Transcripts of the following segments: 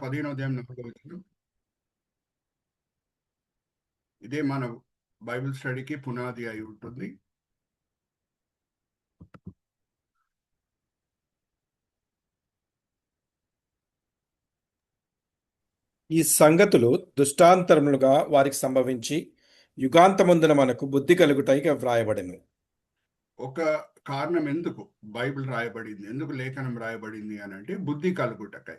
15వ అధ్యాయం 4వ వచనం. ఇదే మన బైబిల్ స్టడీకి పునాది అయి ఉంటుంది. ఈ సంగతులు దృష్టాంతరములుగా వారికి సంభవించి యుగాంతమందున మనకు బుద్ధి కలుగుటైగా వ్రాయబడెను. ఒక కారణం ఎందుకు బైబిల్ రాయబడింది, ఎందుకు లేఖనం రాయబడింది అని అంటే బుద్ధి కలుగుటకై.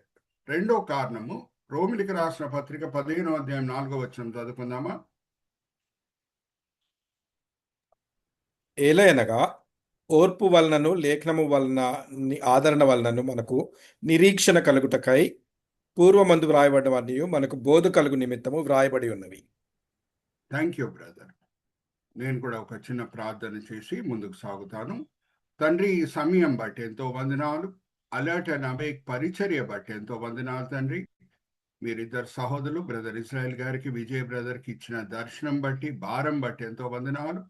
రెండో కారణము రోమిలికి రాసిన పత్రిక 15వ అధ్యాయం 4వ వచనం చదువుకుందామా. ఏలయనగా ఓర్పు వలనను లేఖనము వలన ఆదరణ వలనను మనకు నిరీక్షణ కలుగుటకై పూర్వమందు వ్రాయబడినవన్నీ మనకు బోధ కలుగు నిమిత్తము వ్రాయబడి ఉన్నవి. Thank you brother. నేను కూడా ఒక చిన్న ప్రార్థన చేసి ముందుకు సాగుతాను. తండ్రి, ఈ సమయం బట్టి ఎంతో వందనాలు. అలర్ట్ అండ్ అవేక్ పరిచర్య బట్టి ఎంతో వందనాలు తండ్రి. మీరిద్దరు సహోదరులు బ్రదర్ ఇజ్రాయెల్ గారికి, విజయ్ బ్రదర్కి ఇచ్చిన దర్శనం బట్టి, భారం బట్టి ఎంతో వందనాలు.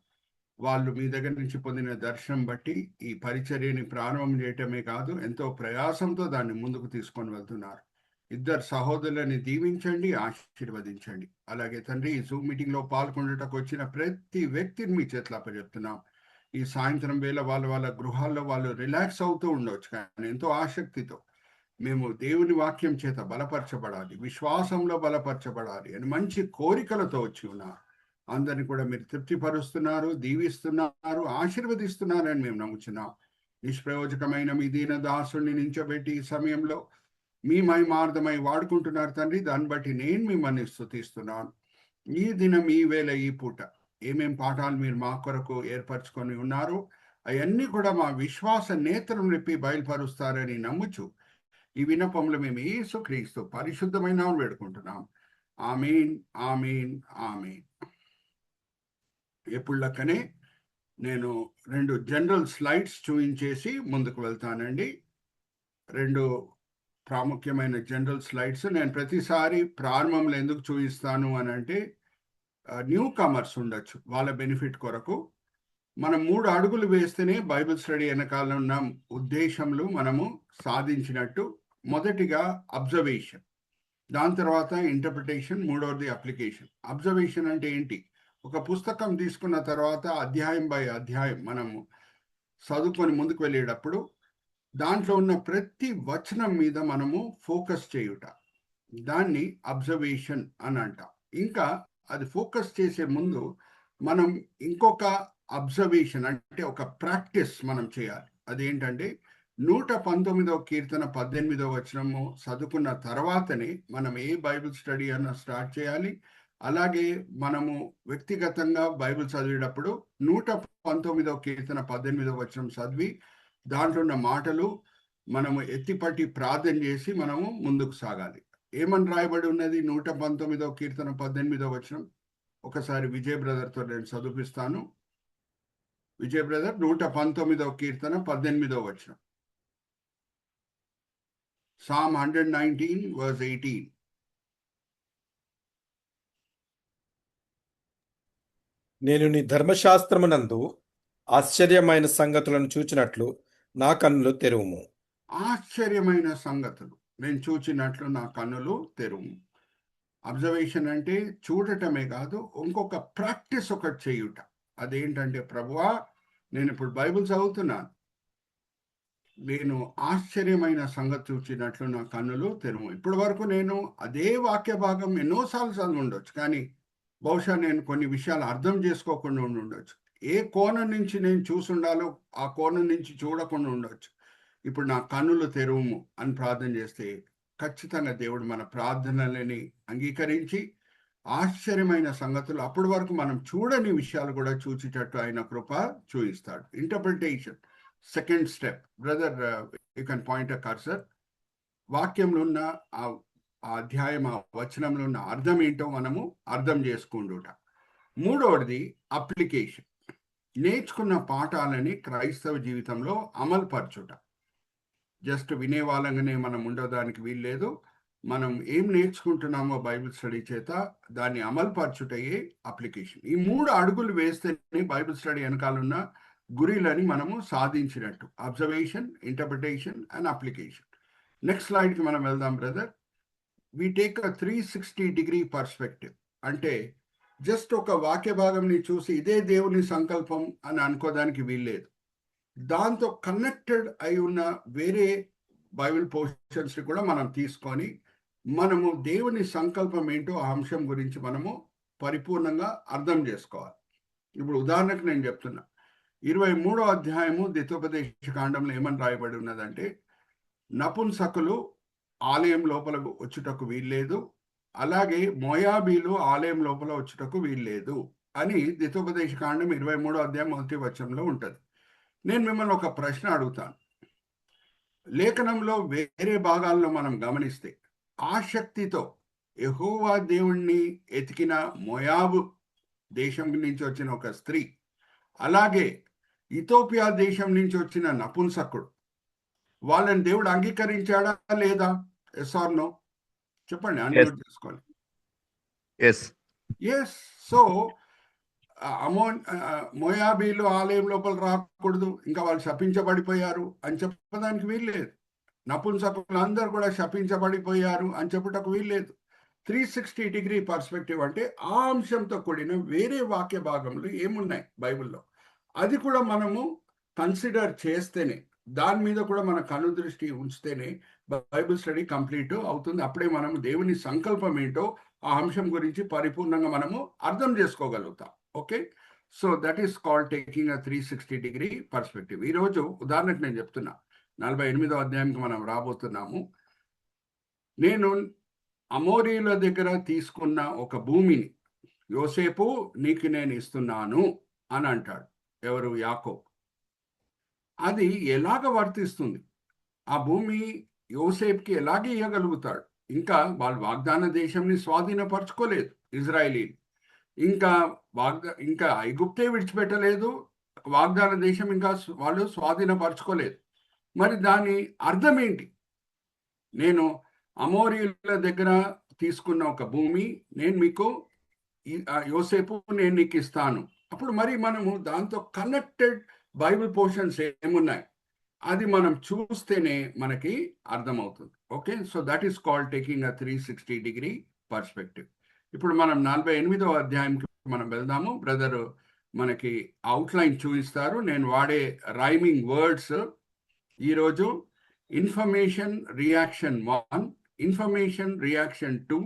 వాళ్ళు మీ దగ్గర నుంచి పొందిన దర్శనం బట్టి ఈ పరిచర్యని ప్రారంభం చేయటమే కాదు, ఎంతో ప్రయాసంతో దాన్ని ముందుకు తీసుకొని వెళ్తున్నారు. ఇద్దరు సహోదరులని దీవించండి, ఆశీర్వదించండి. అలాగే తండ్రి, ఈ జూమ్ మీటింగ్ లో పాల్గొనటకు వచ్చిన ప్రతి వ్యక్తిని మీ చేతిలో అప్పచెప్తున్నాం. ఈ సాయంత్రం వేళ వాళ్ళ గృహాల్లో వాళ్ళు రిలాక్స్ అవుతూ ఉండవచ్చు, కానీ ఎంతో ఆసక్తితో మేము దేవుని వాక్యం చేత బలపరచబడాలి, విశ్వాసంలో బలపరచబడాలి అని మంచి కోరికలతో వచ్చి ఉన్నారు. అందరిని కూడా మీరు తృప్తిపరుస్తున్నారు, దీవిస్తున్నారు, ఆశీర్వదిస్తున్నారని మేము నమ్ముచున్నాం. నిష్ప్రయోజకమైన మీ దీన దాసుని నించోబెట్టి ఈ సమయంలో మీ మహిమార్థమై వాడుకుంటున్నారు తండ్రి. దాన్ని బట్టి నేను మిమ్మల్ని స్తుతిస్తున్నాను. ఈ దినం, ఈ వేళ, ఈ పూట ఏమేం పాఠాలు మీరు మా కొరకు ఏర్పరచుకొని ఉన్నారు అవన్నీ కూడా మా విశ్వాస నేత్రం రెప్పి బయలుపరుస్తారని నమ్ముచు ఈ విన్నపంలో మేము యేసుక్రీస్తు పరిశుద్ధమైన నామమున వేడుకుంటున్నాం. ఆమేన్, ఆమేన్, ఆమేన్. ఎప్పుడు లెక్కనే నేను 2 జనరల్ స్లైడ్స్ చూపించేసి ముందుకు వెళ్తానండి. 2 ప్రాముఖ్యమైన జనరల్ స్లైడ్స్. నేను ప్రతిసారి ప్రారంభంలో ఎందుకు చూపిస్తాను అని అంటే న్యూ కమర్స్ ఉండొచ్చు, వాళ్ళ బెనిఫిట్ కొరకు. మనం 3 అడుగులు వేస్తేనే బైబిల్ స్టడీ వెనకాల ఉన్న ఉద్దేశంలో మనము సాధించినట్టు. మొదటిగా అబ్జర్వేషన్, దాని తర్వాత ఇంటర్ప్రిటేషన్, మూడవది అప్లికేషన్. అబ్జర్వేషన్ అంటే ఏంటి? ఒక పుస్తకం తీసుకున్న తర్వాత అధ్యాయం బై అధ్యాయం మనము చదువుకొని ముందుకు వెళ్ళేటప్పుడు దాంట్లో ఉన్న ప్రతి వచనం మీద మనము ఫోకస్ చేయుట, దాన్ని అబ్జర్వేషన్ అని అంటాం. ఇంకా అది ఫోకస్ చేసే ముందు మనం ఇంకొక అబ్జర్వేషన్ అంటే ఒక ప్రాక్టీస్ మనం చేయాలి. అదేంటంటే 119వ కీర్తన 18వ వచనము చదువుకున్న తర్వాతనే మనం ఏ బైబిల్ స్టడీ అన్న స్టార్ట్ చేయాలి. అలాగే మనము వ్యక్తిగతంగా బైబిల్ చదివేటప్పుడు 119వ కీర్తన 18వ వచనం చదివి దాంట్లో ఉన్న మాటలు మనము ఎత్తిపట్టి ప్రార్థన చేసి మనము ముందుకు సాగాలి. ఏమని రాయబడి ఉన్నది 119వ కీర్తన 18వ వచనం? ఒకసారి విజయ్ బ్రదర్తో నేను చదివిస్తాను. విజయ్ బ్రదర్, 119వ కీర్తన 18వ వచనం. Psalm 119 verse 18. నేను నీ ధర్మశాస్త్రమునందు ఆశ్చర్యమైన సంగతులను చూచినట్లు నా కన్నులు తెరువుము. ఆశ్చర్యమైన సంగతులు నేను చూచినట్లు నా కన్నులు తెరువుము. అబ్జర్వేషన్ అంటే చూడటమే కాదు, ఇంకొక ప్రాక్టీస్ ఒకటి చేయుట. అదేంటంటే, ప్రభువా నేను ఇప్పుడు బైబిల్ చదువుతున్నాను, నేను ఆశ్చర్యమైన సంగతి చూచినట్లు నా కన్నులు తెరువు. ఇప్పటి వరకు నేను అదే వాక్య భాగం ఎన్నోసార్లు చదివి ఉండొచ్చు, కానీ బహుశా నేను కొన్ని విషయాలు అర్థం చేసుకోకుండా ఉండొచ్చు. ఏ కోణం నుంచి నేను చూసుండాలో ఆ కోణం నుంచి చూడకుండా ఉండొచ్చు. ఇప్పుడు నా కన్నులు తెరువుము అని ప్రార్థన చేస్తే ఖచ్చితంగా దేవుడు మన ప్రార్థనలని అంగీకరించి ఆశ్చర్యమైన సంగతులు, అప్పటి వరకు మనం చూడని విషయాలు కూడా చూచేటట్టు ఆయన కృప చూపిస్తాడు. Interpretation, second step. Brother, you can point a cursor. వాక్యంలో ఉన్న ఆ అధ్యాయం, ఆ వచనంలో ఉన్న అర్థం ఏంటో మనము అర్థం చేసుకుంటుట. మూడవది అప్లికేషన్, నేర్చుకున్న పాఠాలని క్రైస్తవ జీవితంలో అమలు పరచుట. జస్ట్ వినే వాళ్ళగానే మనం ఉండడానికి వీల్లేదు. మనం ఏం నేర్చుకుంటున్నామో బైబిల్ స్టడీ చేత దాన్ని అమలు పరచుటయే అప్లికేషన్. ఈ 3 అడుగులు వేస్తేనే బైబిల్ స్టడీ వెనకాలన్న గురిలని మనము సాధించినట్టు. Observation, interpretation and application. Next స్లైడ్కి మనం వెళ్దాం brother. We take a 360-degree perspective. అంటే జస్ట్ ఒక వాక్య భాగంని చూసి ఇదే దేవుని సంకల్పం అని అనుకోవడానికి వీల్లేదు. దాంతో కనెక్టెడ్ అయి ఉన్న వేరే బైబిల్ పోర్షన్స్ని కూడా మనం తీసుకొని మనము దేవుని సంకల్పం ఏంటో ఆ అంశం గురించి మనము పరిపూర్ణంగా అర్థం చేసుకోవాలి. ఇప్పుడు ఉదాహరణకు నేను చెప్తున్నా, 23వ అధ్యాయము ద్వితోపదేశ కాండంలో ఏమని రాయబడి ఉన్నదంటే, నపుంసకులు ఆలయం లోపల వచ్చుటకు వీల్లేదు, అలాగే మోయాబీలు ఆలయం లోపల వచ్చుటకు వీల్లేదు అని ద్వితోపదేశ కాండం 23వ అధ్యాయం 1వ వచనంలో ఉంటుంది. నేను మిమ్మల్ని ఒక ప్రశ్న అడుగుతాను. లేఖనంలో వేరే భాగాల్లో మనం గమనిస్తే ఆసక్తితో యెహోవా దేవుణ్ణి ఎతికిన మోయాబు దేశం నుంచి వచ్చిన ఒక స్త్రీ, అలాగే ఇథోపియా దేశం నుంచి వచ్చిన నపుంసకుడు, వాళ్ళని దేవుడు అంగీకరించాడా లేదా? Yes or no? చెప్పండి, అన్మ్యూట్ చేసుకోండి. ఎస్. సో మోయాబీలు ఆలయం లోపల రాకూడదు, ఇంకా వాళ్ళు శపించబడిపోయారు అని చెప్పడానికి వీల్లేదు. నపుంసకులు అందరూ కూడా శపించబడిపోయారు అని చెప్పుటకు వీల్లేదు. 360-degree పర్స్పెక్టివ్ అంటే ఆ అంశంతో కూడిన వేరే వాక్య భాగంలో ఏమున్నాయి బైబిల్లో, అది కూడా మనము కన్సిడర్ చేస్తేనే, దాని మీద కూడా మన కనుదృష్టి ఉంచితేనే బైబిల్ స్టడీ కంప్లీట్ అవుతుంది. అప్పుడే మనము దేవుని సంకల్పం ఏంటో ఆ అంశం గురించి పరిపూర్ణంగా మనము అర్థం చేసుకోగలుగుతాం. Okay, so that is called taking a 360-degree perspective. ఈరోజు ఉదాహరణకు నేను చెప్తున్నా, 48వ అధ్యాయంకి మనం రాబోతున్నాము. నేను అమోరీల దగ్గర తీసుకున్న ఒక భూమిని యోసేపు నీకు నేను ఇస్తున్నాను అని అంటాడు. ఎవరు? యాకోబు. అది ఎలాగ వర్తిస్తుంది? ఆ భూమి యోసేపుకి ఎలాగ ఇవ్వగలుగుతాడు? ఇంకా వాళ్ళు వాగ్దాన దేశంని స్వాధీనపరచుకోలేదు ఇజ్రాయేలీలు, ఇంకా ఐగుప్తే విడిచిపెట్టలేదు, వాగ్దాన దేశం ఇంకా వాళ్ళు స్వాధీనపరచుకోలేదు. మరి దాని అర్థం ఏంటి? నేను అమోరీల దగ్గర తీసుకున్న ఒక భూమి నేను మీకు యోసేపు నేను నీకు ఇస్తాను. అప్పుడు మరి మనము దాంతో కనెక్టెడ్ బైబిల్ పోర్షన్స్ ఏమున్నాయి అది మనం చూస్తేనే మనకి అర్థమవుతుంది. Okay, so that is called taking a 360-degree perspective. ఇప్పుడు మనం 48వ అధ్యాయంకి మనం వెళ్దాము. బ్రదర్ మనకి అవుట్లైన్ చూపిస్తారు. నేను వాడే రైమింగ్ వర్డ్స్ ఈరోజు information reaction 1, information reaction 2,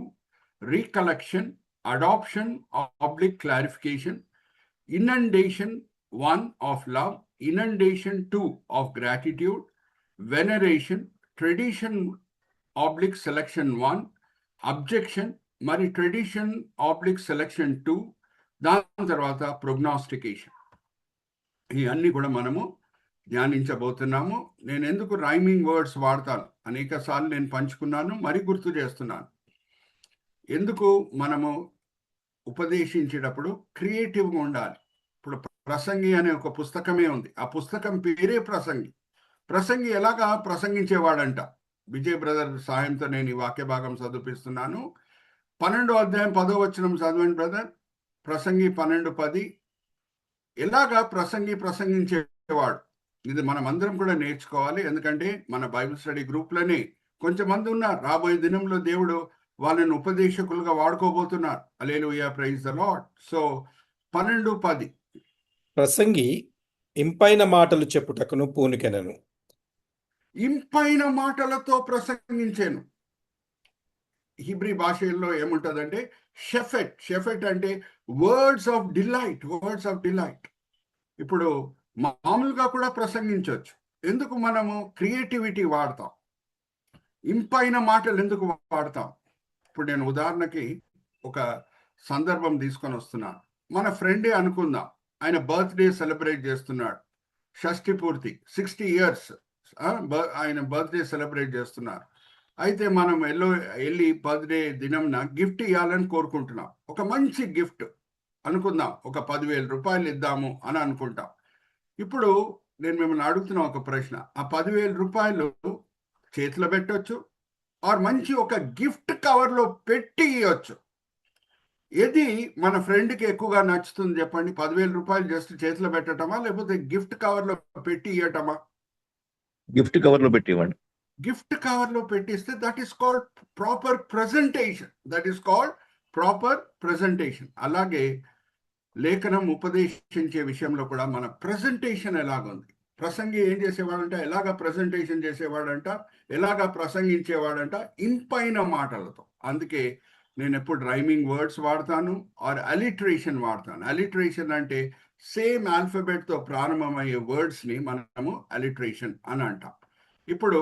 recollection, adoption oblique clarification, inundation 1 of love, inundation 2 of gratitude, veneration, tradition oblique selection 1, objection, మరి ట్రెడిషన్ ఆబ్లిక్ సెలెక్షన్ 2, దాని తర్వాత ప్రొగ్నాస్టికేషన్. ఇవన్నీ కూడా మనము ధ్యానించబోతున్నాము. నేను ఎందుకు రైమింగ్ వర్డ్స్ వాడతాను అనేక సార్లు నేను పంచుకున్నాను, మరి గుర్తు చేస్తున్నాను. ఎందుకు మనము ఉపదేశించేటప్పుడు క్రియేటివ్గా ఉండాలి. ఇప్పుడు ప్రసంగి అనే ఒక పుస్తకమే ఉంది, ఆ పుస్తకం పేరే ప్రసంగి. ప్రసంగి ఎలాగా ప్రసంగించేవాడంట. విజయ్ బ్రదర్ సహాయంతో నేను ఈ వాక్య భాగం చదివిస్తున్నాను. 12వ అధ్యాయం 10వ వచనం చదవండి బ్రదర్. ప్రసంగి 12:10. ఎలాగా ప్రసంగించేవాడు, ఇది మనం అందరం కూడా నేర్చుకోవాలి. ఎందుకంటే మన బైబిల్ స్టడీ గ్రూప్లోనే కొంచెమంది ఉన్నారు, రాబోయే దినంలో దేవుడు వాళ్ళని ఉపదేశకులుగా వాడుకోబోతున్నారు. హల్లెలూయా, ప్రైజ్ ద లార్డ్. సో 12:10. ప్రసంగి ఇంపైన మాటలు చెప్పుటకును పూనికెనను. ఇంపైన మాటలతో ప్రసంగించాను. హిబ్రీ భాషల్లో ఏముంటుందంటే షెఫెట్ అంటే వర్డ్స్ ఆఫ్ డిలైట్. ఇప్పుడు మామూలుగా కూడా ప్రసంగించవచ్చు. ఎందుకు మనము క్రియేటివిటీ వాడతాం? ఇంపైన మాటలు ఎందుకు వాడతాం? ఇప్పుడు నేను ఉదాహరణకి ఒక సందర్భం తీసుకొని వస్తున్నాను. మన ఫ్రెండే అనుకుందాం, ఆయన బర్త్డే సెలబ్రేట్ చేస్తున్నాడు, షష్ఠి పూర్తి 60 years ఆయన బర్త్డే సెలబ్రేట్ చేస్తున్నారు. అయితే మనం వెళ్ళి బర్త్డే దినంన గిఫ్ట్ ఇవ్వాలని కోరుకుంటున్నాం. ఒక మంచి గిఫ్ట్ అనుకుందాం, ఒక 10,000 రూపాయలు ఇద్దాము అని అనుకుంటాం. ఇప్పుడు నేను మిమ్మల్ని అడుగుతున్నా ఒక ప్రశ్న, ఆ 10,000 రూపాయలు చేతిలో పెట్టవచ్చు, ఆర్ మంచి ఒక గిఫ్ట్ కవర్లో పెట్టి ఇవ్వచ్చు. ఏది మన ఫ్రెండ్కి ఎక్కువగా నచ్చుతుంది చెప్పండి? 10,000 రూపాయలు జస్ట్ చేతిలో పెట్టటమా, లేకపోతే గిఫ్ట్ కవర్లో పెట్టి ఇవ్వటమా? గిఫ్ట్ కవర్లో పెట్టి ఇవ్వండి. గిఫ్ట్ కవర్లో పెట్టిస్తే that is called proper presentation. అలాగే లేఖనం ఉపదేశించే విషయంలో కూడా మన ప్రజెంటేషన్ ఎలాగుంది. ప్రసంగి ఏం చేసేవాడంట, ఎలాగ ప్రజెంటేషన్ చేసేవాడంట, ఎలాగ ప్రసంగించేవాడంట, ఇంపైన మాటలతో. అందుకే నేను ఎప్పుడు రైమింగ్ వర్డ్స్ వాడతాను ఆర్ అలిట్రేషన్ వాడతాను. అలిట్రేషన్ అంటే సేమ్ ఆల్ఫబెట్తో ప్రారంభమయ్యే వర్డ్స్ని మనము అలిట్రేషన్ అని అంటాం. ఇప్పుడు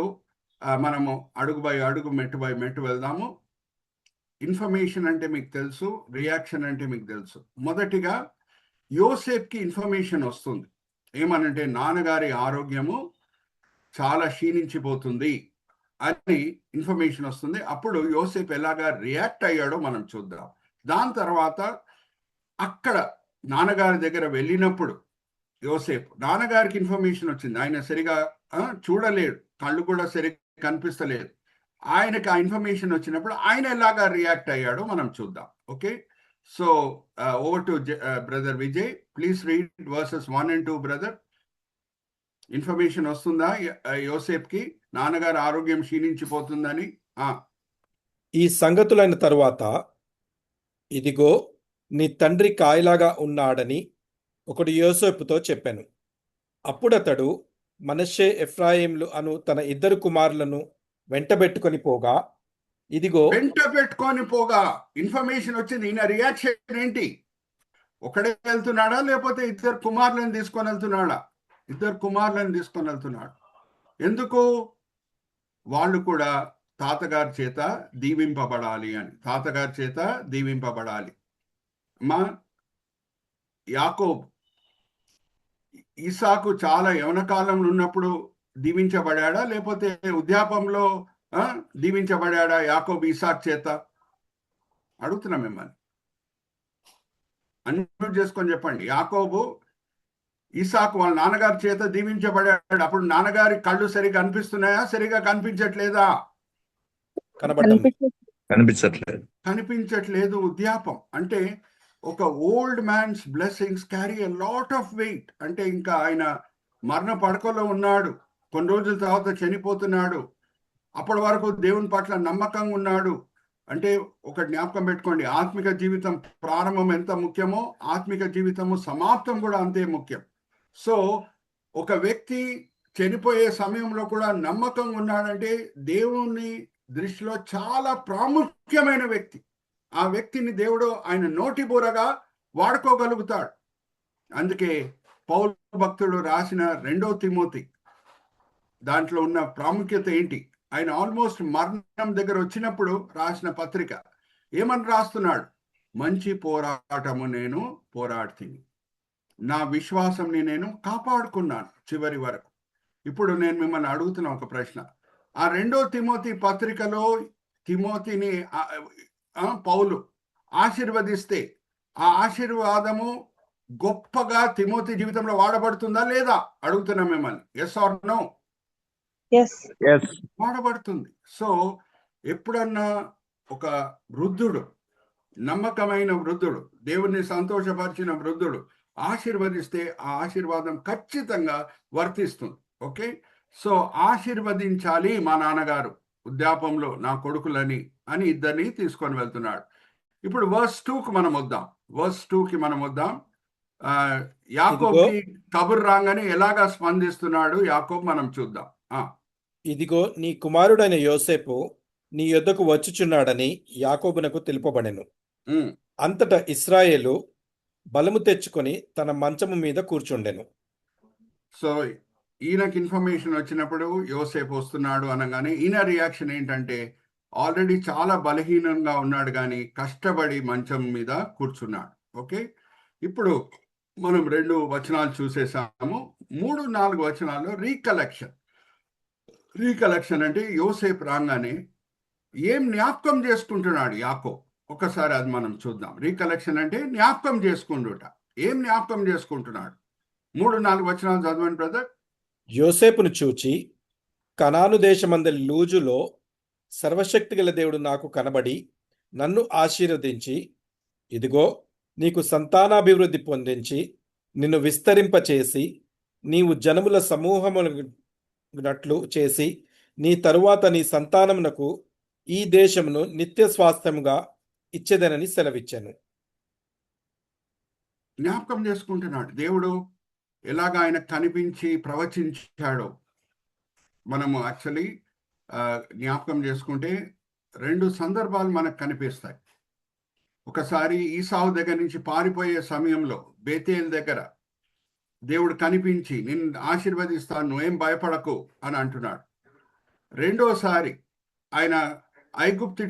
మనము అడుగు బై అడుగు, మెట్టు బై మెట్టు వెళ్దాము. ఇన్ఫర్మేషన్ అంటే మీకు తెలుసు, రియాక్షన్ అంటే మీకు తెలుసు. మొదటిగా యోసేపుకి ఇన్ఫర్మేషన్ వస్తుంది. ఏమనంటే నాన్నగారి ఆరోగ్యము చాలా క్షీణించిపోతుంది అని ఇన్ఫర్మేషన్ వస్తుంది. అప్పుడు యోసేపు ఎలాగా రియాక్ట్ అయ్యాడో మనం చూద్దాం. దాని తర్వాత అక్కడ నాన్నగారి దగ్గర వెళ్ళినప్పుడు యోసేపు, నాన్నగారికి ఇన్ఫర్మేషన్ వచ్చింది. ఆయన సరిగా చూడలేడు, కళ్ళు కూడా సరిగా కనిపిస్తలేదు. ఆయనకి ఆ ఇన్ఫర్మేషన్ వచ్చినప్పుడు ఆయన ఎలాగా రియాక్ట్ అయ్యాడో మనం చూద్దాం. Okay, so over to brother Vijay. Please read versus 1 and 2 brother. Information వస్తుందా యోసేపుకి నాన్నగారు ఆరోగ్యం క్షీణించిపోతుందని? ఈ సంగతులైన తరువాత, ఇదిగో నీ తండ్రి కాయలాగా ఉన్నాడని ఒకడు యోసేపుతో చెప్పాను. అప్పుడతడు మనష్షే, ఎఫ్రాయిములు అను తన 2 కుమారులను వెంటబెట్టుకొని పోగా, ఇదిగో ఇన్ఫర్మేషన్ వచ్చింది. ఈయన రియాక్షన్ ఏంటి? ఒకడే వెళ్తున్నాడా లేకపోతే 2 కుమారులను తీసుకొని వెళ్తున్నాడా? 2 కుమారులను తీసుకొని వెళ్తున్నాడు. ఎందుకు? వాళ్ళు కూడా తాతగారి చేత దీవింపబడాలి అని. తాతగారి చేత దీవింపబడాలి. మా యాకోబు, ఇసాకు చాలా యవన కాలంలో ఉన్నప్పుడు దీవించబడా లేకపోతే వృద్ధాపంలో దీవించబడా యాకోబు ఇసాక్ చేత? అడుగుతున్నా మిమ్మల్ని, అన్మ్యూట్ చేసుకొని చెప్పండి. యాకోబు ఇసాకు వాళ్ళ నాన్నగారి చేత దీవించబడాడు. అప్పుడు నాన్నగారి కళ్ళు సరిగా కనిపిస్తున్నాయా, సరిగా కనిపించట్లేదా? కనిపించట్లేదు. వృద్ధాపం అంటే ఒక old man's blessings carry a lot of weight. అంటే ఇంకా ఆయన మరణ పడకలో ఉన్నాడు, కొన్ని రోజుల తర్వాత చనిపోతున్నాడు. అప్పటి వరకు దేవుని పట్ల నమ్మకంగా ఉన్నాడు. అంటే ఒక జ్ఞాపకం పెట్టుకోండి, ఆత్మిక జీవితం ప్రారంభం ఎంత ముఖ్యమో ఆత్మిక జీవితము సమాప్తం కూడా అంతే ముఖ్యం. సో ఒక వ్యక్తి చనిపోయే సమయంలో కూడా నమ్మకంగా ఉన్నాడంటే దేవుని దృష్టిలో చాలా ప్రాముఖ్యమైన వ్యక్తి. ఆ వ్యక్తిని దేవుడు ఆయన నోటి బూరగా వాడుకోగలుగుతాడు. అందుకే పౌలు భక్తుడు రాసిన 2వ తిమోతి దాంట్లో ఉన్న ప్రాముఖ్యత ఏంటి? ఆయన ఆల్మోస్ట్ మరణం దగ్గర వచ్చినప్పుడు రాసిన పత్రిక ఏమని రాస్తున్నాడు? మంచి పోరాటము నేను పోరాడుతుంది, నా విశ్వాసంని నేను కాపాడుకున్నాను చివరి వరకు. ఇప్పుడు నేను మిమ్మల్ని అడుగుతున్న ఒక ప్రశ్న. ఆ 2వ తిమోతి పత్రికలో తిమోతిని పౌలు ఆశీర్వదిస్తే ఆ ఆశీర్వాదము గొప్పగా తిమోతి జీవితంలో వాడబడుతుందా లేదా? అడుగుతున్నా మిమ్మల్ని. Yes or no? వాడబడుతుంది. సో ఎప్పుడన్నా ఒక వృద్ధుడు, నమ్మకమైన వృద్ధుడు, దేవుణ్ణి సంతోషపరిచిన వృద్ధుడు ఆశీర్వదిస్తే ఆ ఆశీర్వాదం ఖచ్చితంగా వర్తిస్తుంది. ఓకే, సో ఆశీర్వదించాలి మా నాన్నగారు వృద్ధాపంలో నా కొడుకులని అని 2 తీసుకొని వెళ్తున్నాడు. ఇప్పుడు వర్స్ 2కి మనం వద్దాం. యాకోబుకి కబురు రాగానే ఎలాగా స్పందిస్తున్నాడు యాకోబు మనం చూద్దాం. ఇదిగో నీ కుమారుడైన యోసేపు నీ యొద్దకు వచ్చుచున్నాడని యాకోబునకు తెలుపబడెను. అంతటా ఇశ్రాయేలు బలము తెచ్చుకొని తన మంచము మీద కూర్చుండెను. సో ఈయనకి ఇన్ఫర్మేషన్ వచ్చినప్పుడు యోసేపు వస్తున్నాడు అనగానే ఈయన రియాక్షన్ ఏంటంటే ఆల్రెడీ చాలా బలహీనంగా ఉన్నాడు కానీ కష్టపడి మంచం మీద కూర్చున్నాడు. ఓకే, ఇప్పుడు మనం 2 వచనాలు చూసేసాము. 3-4 వచనాల్లో రీకలెక్షన్ అంటే యోసేపు రాగానే ఏం జ్ఞాపకం చేసుకుంటున్నాడు యాకోబు. ఒకసారి అది మనం చూద్దాం. రీకలెక్షన్ అంటే జ్ఞాపకం చేసుకుంటుట. ఏం జ్ఞాపకం చేసుకుంటున్నాడు? 3-4 వచనాలు చదవండి బ్రదర్. యోసేపును చూచి, కనాను దేశమందలి లూజులో సర్వశక్తి గల దేవుడు నాకు కనబడి నన్ను ఆశీర్వదించి, ఇదిగో నీకు సంతానాభివృద్ధి పొందించి నిన్ను విస్తరింపచేసి నీవు జనముల సమూహమునట్లు చేసి నీ తరువాత నీ సంతానమునకు ఈ దేశమును నిత్య స్వాస్థ్యముగా ఇచ్చేదనని సెలవిచ్చాను. జ్ఞాపకం చేసుకుంటున్నాడు దేవుడు ఎలాగ ఆయన కనిపించి ప్రవచించాడో. మనము యాక్చువల్లీ జ్ఞాపకం చేసుకుంటే 2 సందర్భాలు మనకు కనిపిస్తాయి. ఒకసారి ఈసావు దగ్గర నుంచి పారిపోయే సమయంలో బేతేల్ దగ్గర దేవుడు కనిపించి నిన్ను ఆశీర్వదిస్తాను, నువ్వేం భయపడకు అని అంటున్నాడు. రెండోసారి ఆయన ఐగుప్తు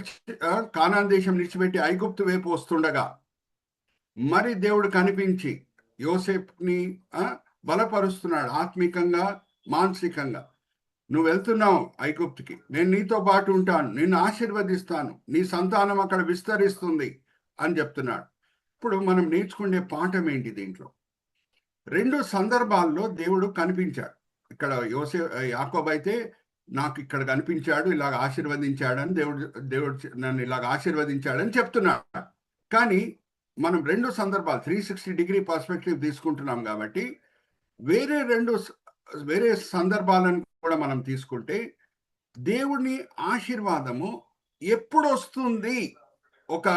కానాన్ దేశం విడిచిపెట్టి ఐగుప్తు వైపు వస్తుండగా మరి దేవుడు కనిపించి యోసేపుని బలపరుస్తున్నాడు, ఆత్మికంగా మానసికంగా. నువ్వు వెళ్తున్నావు ఐగుప్తుకి, నేను నీతో పాటు ఉంటాను, నిన్ను ఆశీర్వదిస్తాను, నీ సంతానం అక్కడ విస్తరిస్తుంది అని చెప్తున్నాడు. ఇప్పుడు మనం నేర్చుకునే పాఠం ఏంటి దీంట్లో? 2 సందర్భాల్లో దేవుడు కనిపించాడు. ఇక్కడ యాకోబు అయితే నాకు ఇక్కడ కనిపించాడు, ఇలాగ ఆశీర్వదించాడని దేవుడు నన్ను ఇలాగ ఆశీర్వదించాడని చెప్తున్నాడు. కానీ మనం 2 సందర్భాలు 360 డిగ్రీ పర్స్పెక్టివ్ తీసుకుంటున్నాం కాబట్టి వేరే సందర్భాలను కూడా మనం తీసుకుంటే దేవుని ఆశీర్వాదము ఎప్పుడు వస్తుంది ఒక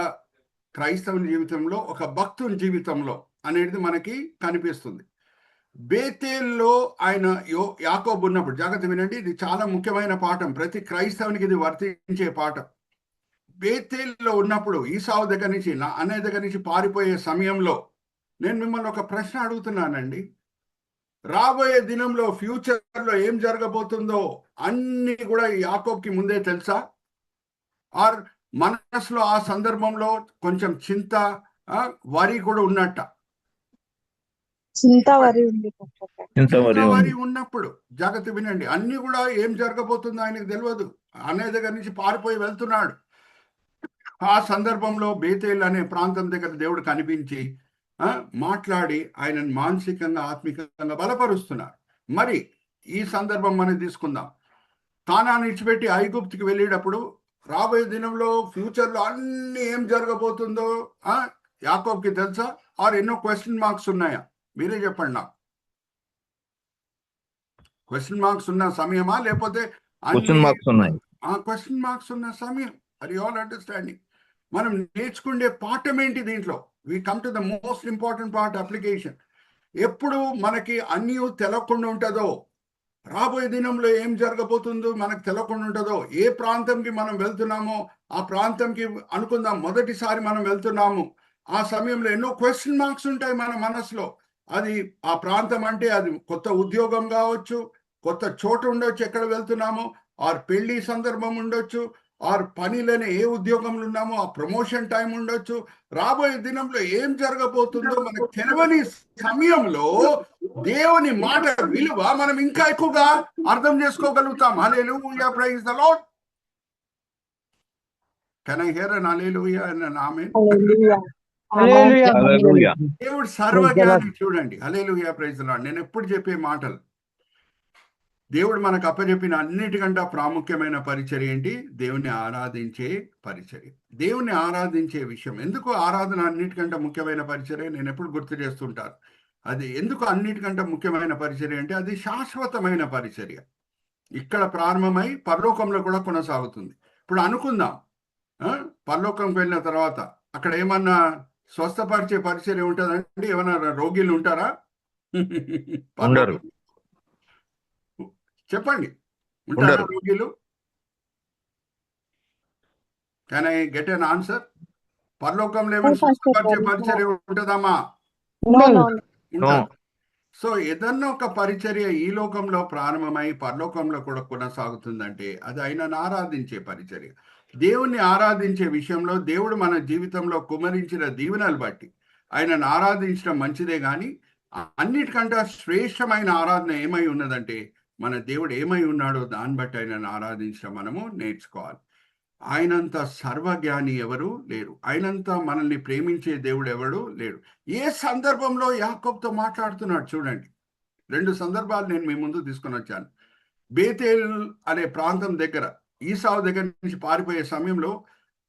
క్రైస్తవుని జీవితంలో, ఒక భక్తుని జీవితంలో అనేది మనకి కనిపిస్తుంది. బేతేల్లో ఆయన యాకోబు ఉన్నప్పుడు, జాగ్రత్త వినండి, ఇది చాలా ముఖ్యమైన పాఠం, ప్రతి క్రైస్తవునికి ఇది వర్తించే పాఠం. బేతేల్లో ఉన్నప్పుడు ఈసావు దగ్గర నుంచి నా అన్నయ్య దగ్గర నుంచి పారిపోయే సమయంలో నేను మిమ్మల్ని ఒక ప్రశ్న అడుగుతున్నానండి. రాబోయే దినంలో ఫ్యూచర్లో ఏం జరగబోతుందో అన్ని కూడా యాకోబుకి ముందే తెలుసా? ఆర్ మనసులో ఆ సందర్భంలో కొంచెం చింత, వరి కూడా ఉన్నట్ట? చింత వరి ఉన్నప్పుడు జాగ్రత్త వినండి, అన్ని కూడా ఏం జరగబోతుందో ఆయనకు తెలియదు. అన్నయ్య దగ్గర నుంచి పారిపోయి వెళ్తున్నాడు. ఆ సందర్భంలో బేతేల్ అనే ప్రాంతం దగ్గర దేవుడు కనిపించి మాట్లాడి ఆయనను మానసికంగా ఆత్మికంగా బలపరుస్తున్నారు. మరి ఈ సందర్భం మనం తీసుకుందాం. కానాను విడిచిపెట్టి ఐగుప్తుకి వెళ్ళేటప్పుడు రాబోయే దినంలో ఫ్యూచర్లో అన్ని ఏం జరగబోతుందో యాకోబుకి తెలుసా? ఆర్ ఎన్నో క్వశ్చన్ మార్క్స్ ఉన్నాయా? మీరే చెప్పండి నాకు. క్వశ్చన్ మార్క్స్ ఉన్న సమయమా, లేకపోతే క్వశ్చన్ మార్క్స్ ఉన్న సమయం? Are you all understanding? మనం నేర్చుకునే పాఠం ఏంటి దీంట్లో? We come to the most important part, application. ఎప్పుడు మనకి అన్నీ తెలవకుండా ఉంటుందో, రాబోయే దినంలో ఏం జరగబోతుందో మనకు తెలవకుండా ఉంటుందో, ఏ ప్రాంతంకి మనం వెళ్తున్నామో ఆ ప్రాంతంకి అనుకుందాం మొదటిసారి మనం వెళ్తున్నాము, ఆ సమయంలో ఎన్నో క్వశ్చన్ మార్క్స్ ఉంటాయి మన మనసులో. అది ఆ ప్రాంతం అంటే అది కొత్త ఉద్యోగం కావచ్చు, కొత్త చోటు ఉండొచ్చు ఎక్కడ వెళ్తున్నామో, ఆర్ పెళ్లి సందర్భం ఉండొచ్చు, ఆర్ పనిలోనే ఏ ఉద్యోగంలో ఉన్నామో ఆ ప్రమోషన్ టైం ఉండొచ్చు. రాబోయే దినంలో ఏం జరగబోతుందో మనకు తెలియని సమయంలో దేవుని మాట విలువ మనం ఇంకా ఎక్కువగా అర్థం చేసుకోగలుగుతాం. Hallelujah, praise the Lord. Can I hear an hallelujah and an amen? దేవుడు సర్వజ్ఞాని. చూడండి, హల్లెలూయా, ప్రైజ్ ది లార్డ్. నేను ఎప్పుడు చెప్పే మాటలు, దేవుడు మనకు అప్పచెప్పిన అన్నిటికంటే ప్రాముఖ్యమైన పరిచర్య ఏంటి? దేవుణ్ణి ఆరాధించే పరిచర్య. దేవుణ్ణి ఆరాధించే విషయం. ఎందుకు ఆరాధన అన్నిటికంటే ముఖ్యమైన పరిచర్య? నేను ఎప్పుడు గుర్తు చేస్తుంటాను. అది ఎందుకు అన్నిటికంటే ముఖ్యమైన పరిచర్య అంటే అది శాశ్వతమైన పరిచర్య. ఇక్కడ ప్రారంభమై పరలోకంలో కూడా కొనసాగుతుంది. ఇప్పుడు అనుకుందాం, పరలోకంకి వెళ్ళిన తర్వాత అక్కడ ఏమన్నా స్వస్థపరిచే పరిచర్య ఉంటుందండి? ఏమన్నా రోగిలు ఉంటారా? చెప్పండి, ఉంటారా రోగిలు? Can I get an answer? పరలోకంలో ఏమైనా స్వస్థపరిచే పరిచర్య ఉంటుందమ్మా? సో ఏదన్నా ఒక పరిచర్య ఈ లోకంలో ప్రారంభమై పరలోకంలో కూడా కొనసాగుతుందంటే అది ఆయనను ఆరాధించే పరిచర్య. దేవుణ్ణి ఆరాధించే విషయంలో దేవుడు మన జీవితంలో కుమరించిన దీవెనలు బట్టి ఆయనను ఆరాధించడం మంచిదే. కానీ అన్నిటికంటే శ్రేష్టమైన ఆరాధన ఏమై ఉన్నదంటే మన దేవుడు ఏమై ఉన్నాడో దాన్ని బట్టి ఆయనను ఆరాధించడం మనము నేర్చుకోవాలి. ఆయనంత సర్వజ్ఞాని ఎవరు లేరు. ఆయనంత మనల్ని ప్రేమించే దేవుడు ఎవడు లేడు. ఏ సందర్భంలో యాకోబుతో మాట్లాడుతున్నాడు చూడండి. 2 సందర్భాలు నేను మీ ముందు తీసుకొని వచ్చాను. బేతేల్ అనే ప్రాంతం దగ్గర ఈసావు దగ్గర నుంచి పారిపోయే సమయంలో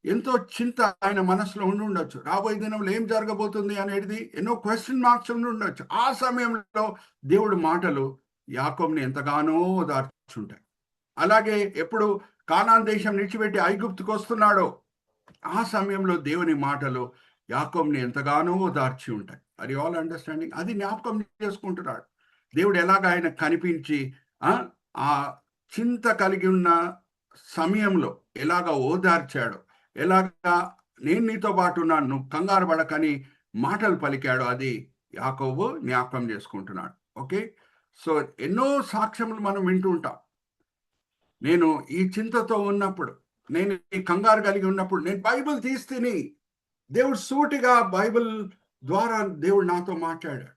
ఎంతో చింత ఆయన మనసులో ఉండి ఉండొచ్చు. రాబోయే దినంలో ఏం జరగబోతుంది అనేది ఎన్నో క్వశ్చన్ మార్క్స్ ఉండి ఉండొచ్చు. ఆ సమయంలో దేవుడు మాటలు యాకోబుని ఎంతగానో దాచుంటాయి. అలాగే ఎప్పుడు కానాన్ దేశం విడిచిపెట్టి ఐగుప్తుకు వస్తున్నాడో ఆ సమయంలో దేవుని మాటలు యాకోబుని ఎంతగానో ఓదార్చి ఉంటాయి. అది ఆల్ అండర్స్టాండింగ్. అది జ్ఞాపకం చేసుకుంటున్నాడు. దేవుడు ఎలాగ ఆయన కనిపించి ఆ చింత కలిగి ఉన్న సమయంలో ఎలాగ ఓదార్చాడు, ఎలాగా నేను నీతో పాటు ఉన్నాను, నువ్వు కంగారు పడకని మాటలు పలికాడు, అది యాకోబు జ్ఞాపకం చేసుకుంటున్నాడు. ఓకే, సో ఎన్నో సాక్ష్యములు మనం వింటూ ఉంటాం. నేను ఈ చింతతో ఉన్నప్పుడు, నేను ఈ కంగారు కలిగి ఉన్నప్పుడు నేను బైబిల్ తీస్తేని దేవుడు సూటిగా బైబిల్ ద్వారా దేవుడు నాతో మాట్లాడాడు.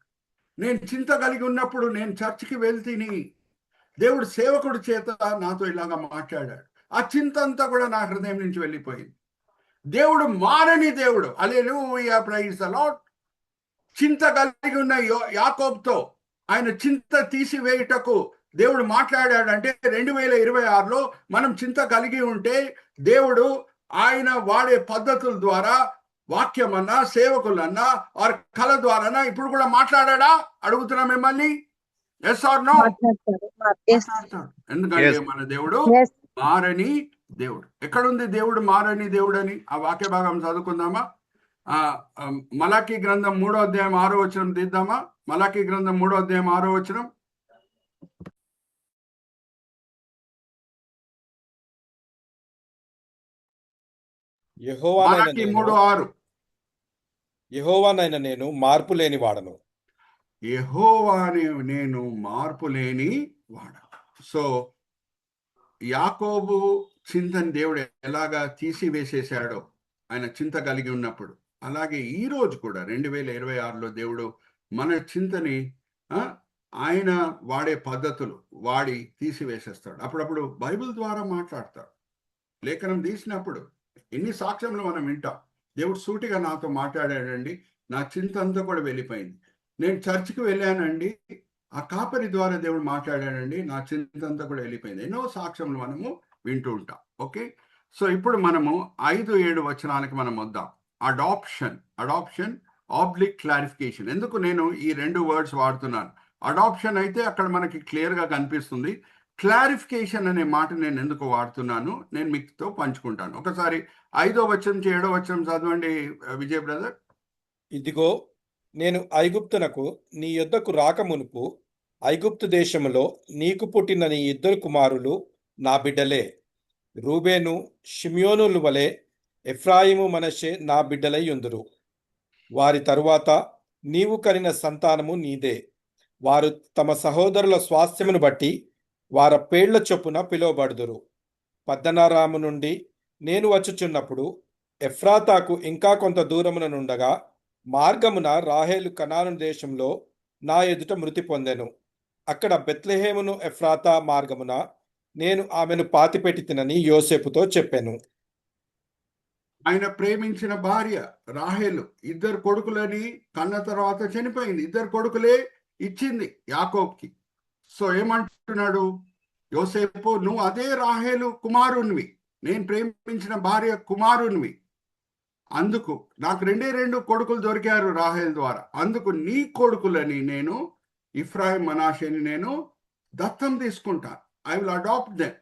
నేను చింత కలిగి ఉన్నప్పుడు నేను చర్చికి వెళ్తేని దేవుడు సేవకుడి చేత నాతో ఇలాగా మాట్లాడాడు. ఆ చింత అంతా కూడా నా హృదయం నుంచి వెళ్ళిపోయింది. దేవుడు మారని దేవుడు. హల్లెలూయా, ప్రైజ్ ది లార్డ్. చింత కలిగి ఉన్న యాకోబుతో ఆయన చింత తీసివేయుటకు దేవుడు మాట్లాడాడంటే 2026లో మనం చింత కలిగి ఉంటే దేవుడు ఆయన వాడే పద్ధతుల ద్వారా వాక్యమన్నా సేవకులన్నా వారి కళ ద్వారా ఇప్పుడు కూడా మాట్లాడా అడుగుతున్నా మిమ్మల్ని. Yes or no? మాట్లాడతాడు. ఎందుకంటే మన దేవుడు మారని దేవుడు. ఎక్కడుంది దేవుడు మారని దేవుడు అని? ఆ వాక్య భాగం చదువుకుందామా? మలాకీ గ్రంథం 3వ అధ్యాయం 6వ వచనం తీద్దామా? మలాకీ గ్రంథం 3వ అధ్యాయం 6వ వచనం. యెహోవానైన నేను మార్పు లేని వాడను. యెహోవాని నేను మార్పు లేని వాడను. సో యాకోబు చింతని దేవుడు ఎలాగా తీసివేసేసాడో ఆయన చింత కలిగి ఉన్నప్పుడు, అలాగే ఈ రోజు కూడా 2026లో దేవుడు మన చింతని ఆయన వాడే పద్ధతులు వాడి తీసివేసేస్తాడు. అప్పుడప్పుడు బైబిల్ ద్వారా మాట్లాడతాడు. లేఖనం తీసినప్పుడు ఎన్ని సాక్ష్యములు మనం వింటాం. దేవుడు సూటిగా నాతో మాట్లాడాడండి, నా చింత అంతా కూడా వెళ్ళిపోయింది. నేను చర్చికి వెళ్ళానండి, ఆ కాపరి ద్వారా దేవుడు మాట్లాడాడండి, నా చింత అంతా కూడా వెళ్ళిపోయింది. ఎన్నో సాక్ష్యములు మనము వింటూ ఉంటాం. ఓకే, సో ఇప్పుడు మనము 5-7 వచనాలకి మనం వద్దాం. Adoption oblique clarification. ఎందుకు నేను ఈ 2 వర్డ్స్ వాడుతున్నాను? అడాప్షన్ అయితే అక్కడ మనకి క్లియర్గా కనిపిస్తుంది. క్లారిఫికేషన్ అనే మాట నేను ఎందుకు వాడుతున్నాను నేను మీతో పంచుకుంటాను. ఒకసారి 5వ వచనం 7వ వచనం చదవండి విజయ్ బ్రదర్. ఇదిగో నేను ఐగుప్తునకు నీ యొద్దకు రాక మునుపు ఐగుప్తు దేశములో నీకు పుట్టిన నీ 2 కుమారులు నా బిడ్డలే. రూబేను షిమ్యోనుల వలె ఎఫ్రాయిము మనషే నా బిడ్డలై యుందురు. వారి తరువాత నీవు కనిన సంతానము నీదే. వారు తమ సహోదరుల స్వాస్థ్యమును బట్టి వారి పేళ్ల చొప్పున పిలువబడుదురు. పద్దనరాము నుండి నేను వచ్చుచున్నప్పుడు ఎఫ్రాతాకు ఇంకా కొంత దూరమున నుండగా మార్గమున రాహేలు కనాను దేశంలో నా ఎదుట మృతి పొందెను. అక్కడ బెత్లెహేమును ఎఫ్రాతా మార్గమున నేను ఆమెను పాతిపెట్టి తినని యోసేపుతో చెప్పాను. ఆయన ప్రేమించిన భార్య రాహేలు 2 కొడుకులని కన్న తర్వాత చనిపోయింది. 2 కొడుకులే ఇచ్చింది యాకోబ్కి. సో ఏమంటున్నాడు యోసేపు, నువ్వు అదే రాహేలు కుమారునివి, నేను ప్రేమించిన భార్య కుమారునివి. అందుకు నాకు 2 కొడుకులు దొరికారు రాహేల్ ద్వారా. అందుకు నీ కొడుకులని నేను ఇఫ్రాయిం మనాషేని నేను దత్తం తీసుకుంటాను. I will adopt them.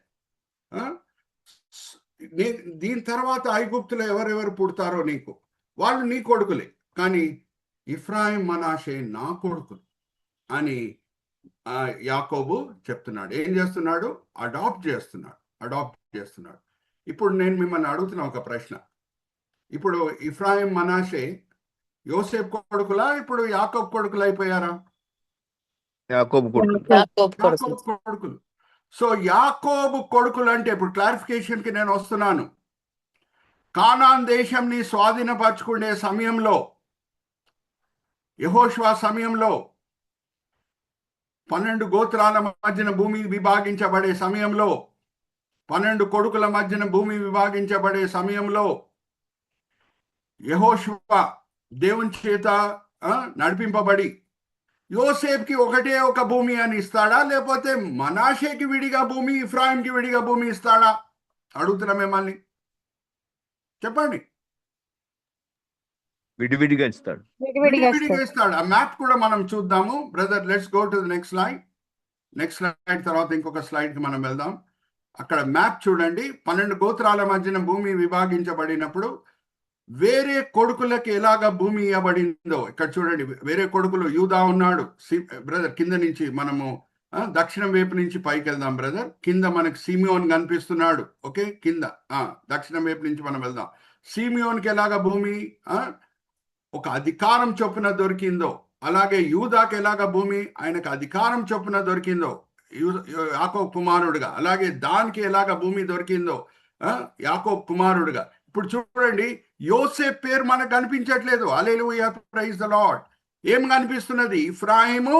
దీని తర్వాత ఐగుప్తులో ఎవరెవరు పుడతారో నీకు వాళ్ళు నీ కొడుకులే, కానీ ఇఫ్రాయిం మనాషే నా కొడుకులు అని యాకోబు చెప్తున్నాడు. ఏం చేస్తున్నాడు? అడాప్ట్ చేస్తున్నాడు. ఇప్పుడు నేను మిమ్మల్ని అడుగుతున్నా ఒక ప్రశ్న. ఇప్పుడు ఇఫ్రాయిం మనాషే యోసేపు కొడుకులా, ఇప్పుడు యాకోబు కొడుకులు అయిపోయారా? యాకోబు కొడుకులు. సో యాకోబు కొడుకులు అంటే ఇప్పుడు క్లారిఫికేషన్కి నేను వస్తున్నాను. కానాన్ దేశంని స్వాధీనపరచుకునే సమయంలో, యెహోషువ సమయంలో 12 గోత్రాల మధ్యన భూమి విభాగించబడే సమయంలో, 12 కొడుకుల మధ్యన భూమి విభాగించబడే సమయంలో యెహోషువ దేవుని చేత నడిపింపబడి యోసేపుకి ఒకటే ఒక భూమి అని ఇస్తాడా, లేకపోతే మనాషేకి విడిగా భూమి, ఇఫ్రాయింకి విడిగా భూమి ఇస్తాడా? అడుగుతున్నా మిమ్మల్ని, చెప్పండి. విడివిడిగా ఇస్తాడు. ఇస్తాడు. ఆ మ్యాప్ కూడా మనం చూద్దాము brother. Let's go to the next slide తర్వాత ఇంకొక స్లైడ్ కి మనం వెళ్దాం. అక్కడ మ్యాప్ చూడండి. 12 గోత్రాల మధ్యన భూమి విభాగించబడినప్పుడు వేరే కొడుకులకి ఎలాగ భూమి ఇవ్వబడిందో ఇక్కడ చూడండి. వేరే కొడుకులు యూదా ఉన్నాడు. బ్రదర్ కింద నుంచి మనము దక్షిణం వైపు నుంచి పైకి వెళ్దాం బ్రదర్. కింద మనకి సిమియోన్ కనిపిస్తున్నాడు. ఓకే, కింద దక్షిణం వైపు నుంచి మనం వెళ్దాం. సిమియోన్కి ఎలాగ భూమి ఒక అధికారం చొప్పున దొరికిందో, అలాగే యూదాకి ఎలాగ భూమి ఆయనకు అధికారం చొప్పున దొరికిందో యాకోబు కుమారుడుగా, అలాగే దానికి ఎలాగ భూమి దొరికిందో యాకోబు కుమారుడుగా. ఇప్పుడు చూడండి, యోసేపు పేరు మనకు కనిపించట్లేదు. హల్లెలూయా, ప్రైజ్ ద లార్డ్. ఏం కనిపిస్తున్నది? ఇఫ్రాయిము,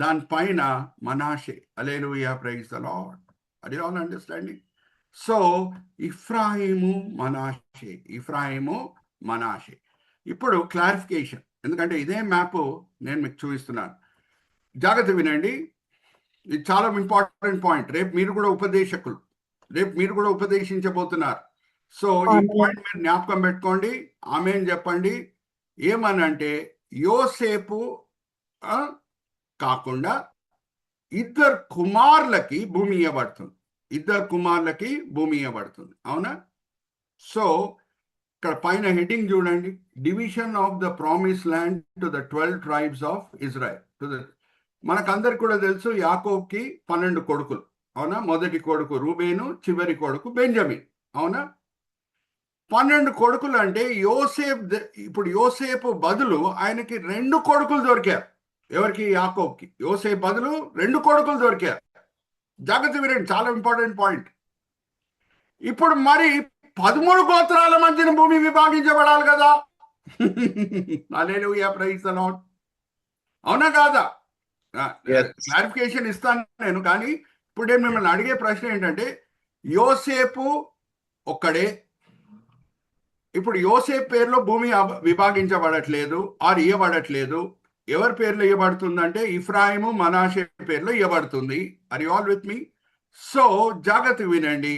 దానిపైన మనాషే. హల్లెలూయా, ప్రైజ్ ద లార్డ్. అది ఆల్ అండర్స్టాండింగ్. సో ఇఫ్రాయిము మనాషే, ఇఫ్రాయిము మనాషే. ఇప్పుడు క్లారిఫికేషన్, ఎందుకంటే ఇదే మ్యాప్ నేను మీకు చూపిస్తున్నాను. జాగ్రత్త వినండి, ఇది చాలా ఇంపార్టెంట్ పాయింట్. రేపు మీరు కూడా ఉపదేశకులు, రేపు మీరు కూడా ఉపదేశించబోతున్నారు. సో ఈ పాయింట్ మీరు జ్ఞాపకం పెట్టుకోండి. ఆమేన్ చెప్పండి. ఏమనంటే యోసేపు కాకుండా ఇద్దరు కుమారులకి భూమి ఇవ్వబడుతుంది. ఇద్దరు కుమారులకి భూమి ఇవ్వబడుతుంది. అవునా? సో ఇక్కడ పైన హెడ్డింగ్ చూడండి, division of the promise land to the 12 tribes of Israel. మనకందరికి కూడా తెలుసు యాకోబ్కి 12 కొడుకులు. అవునా? మొదటి కొడుకు రూబేను, చివరి కొడుకు బెంజమిన్. అవునా? 12 కొడుకులు అంటే ఇప్పుడు యోసేపు బదులు ఆయనకి 2 కొడుకులు దొరికారు. ఎవరికి? యాకోబ్కి. యోసేపు బదులు 2 కొడుకులు దొరికారు. జాగ్రత్త వినండి, చాలా ఇంపార్టెంట్ పాయింట్. ఇప్పుడు మరి 13 గోత్రాల మధ్యన భూమి విభాగించబడాలి కదా. హల్లెలూయా, ప్రైజ్ ద లార్డ్. అవునా కాదా? క్లారిఫికేషన్ ఇస్తాను నేను. కానీ ఇప్పుడు నేను మిమ్మల్ని అడిగే ప్రశ్న ఏంటంటే, యోసేపు ఒక్కడే. ఇప్పుడు యోసేపు పేరులో భూమి విభాగించబడట్లేదు, ఆరు ఇవ్వబడట్లేదు. ఎవరి పేర్లో ఇవ్వబడుతుందంటే ఇఫ్రాయిము, మనాషే పేర్లో ఇవ్వబడుతుంది. Are you all with me? So జాగ్రత్త వినండి,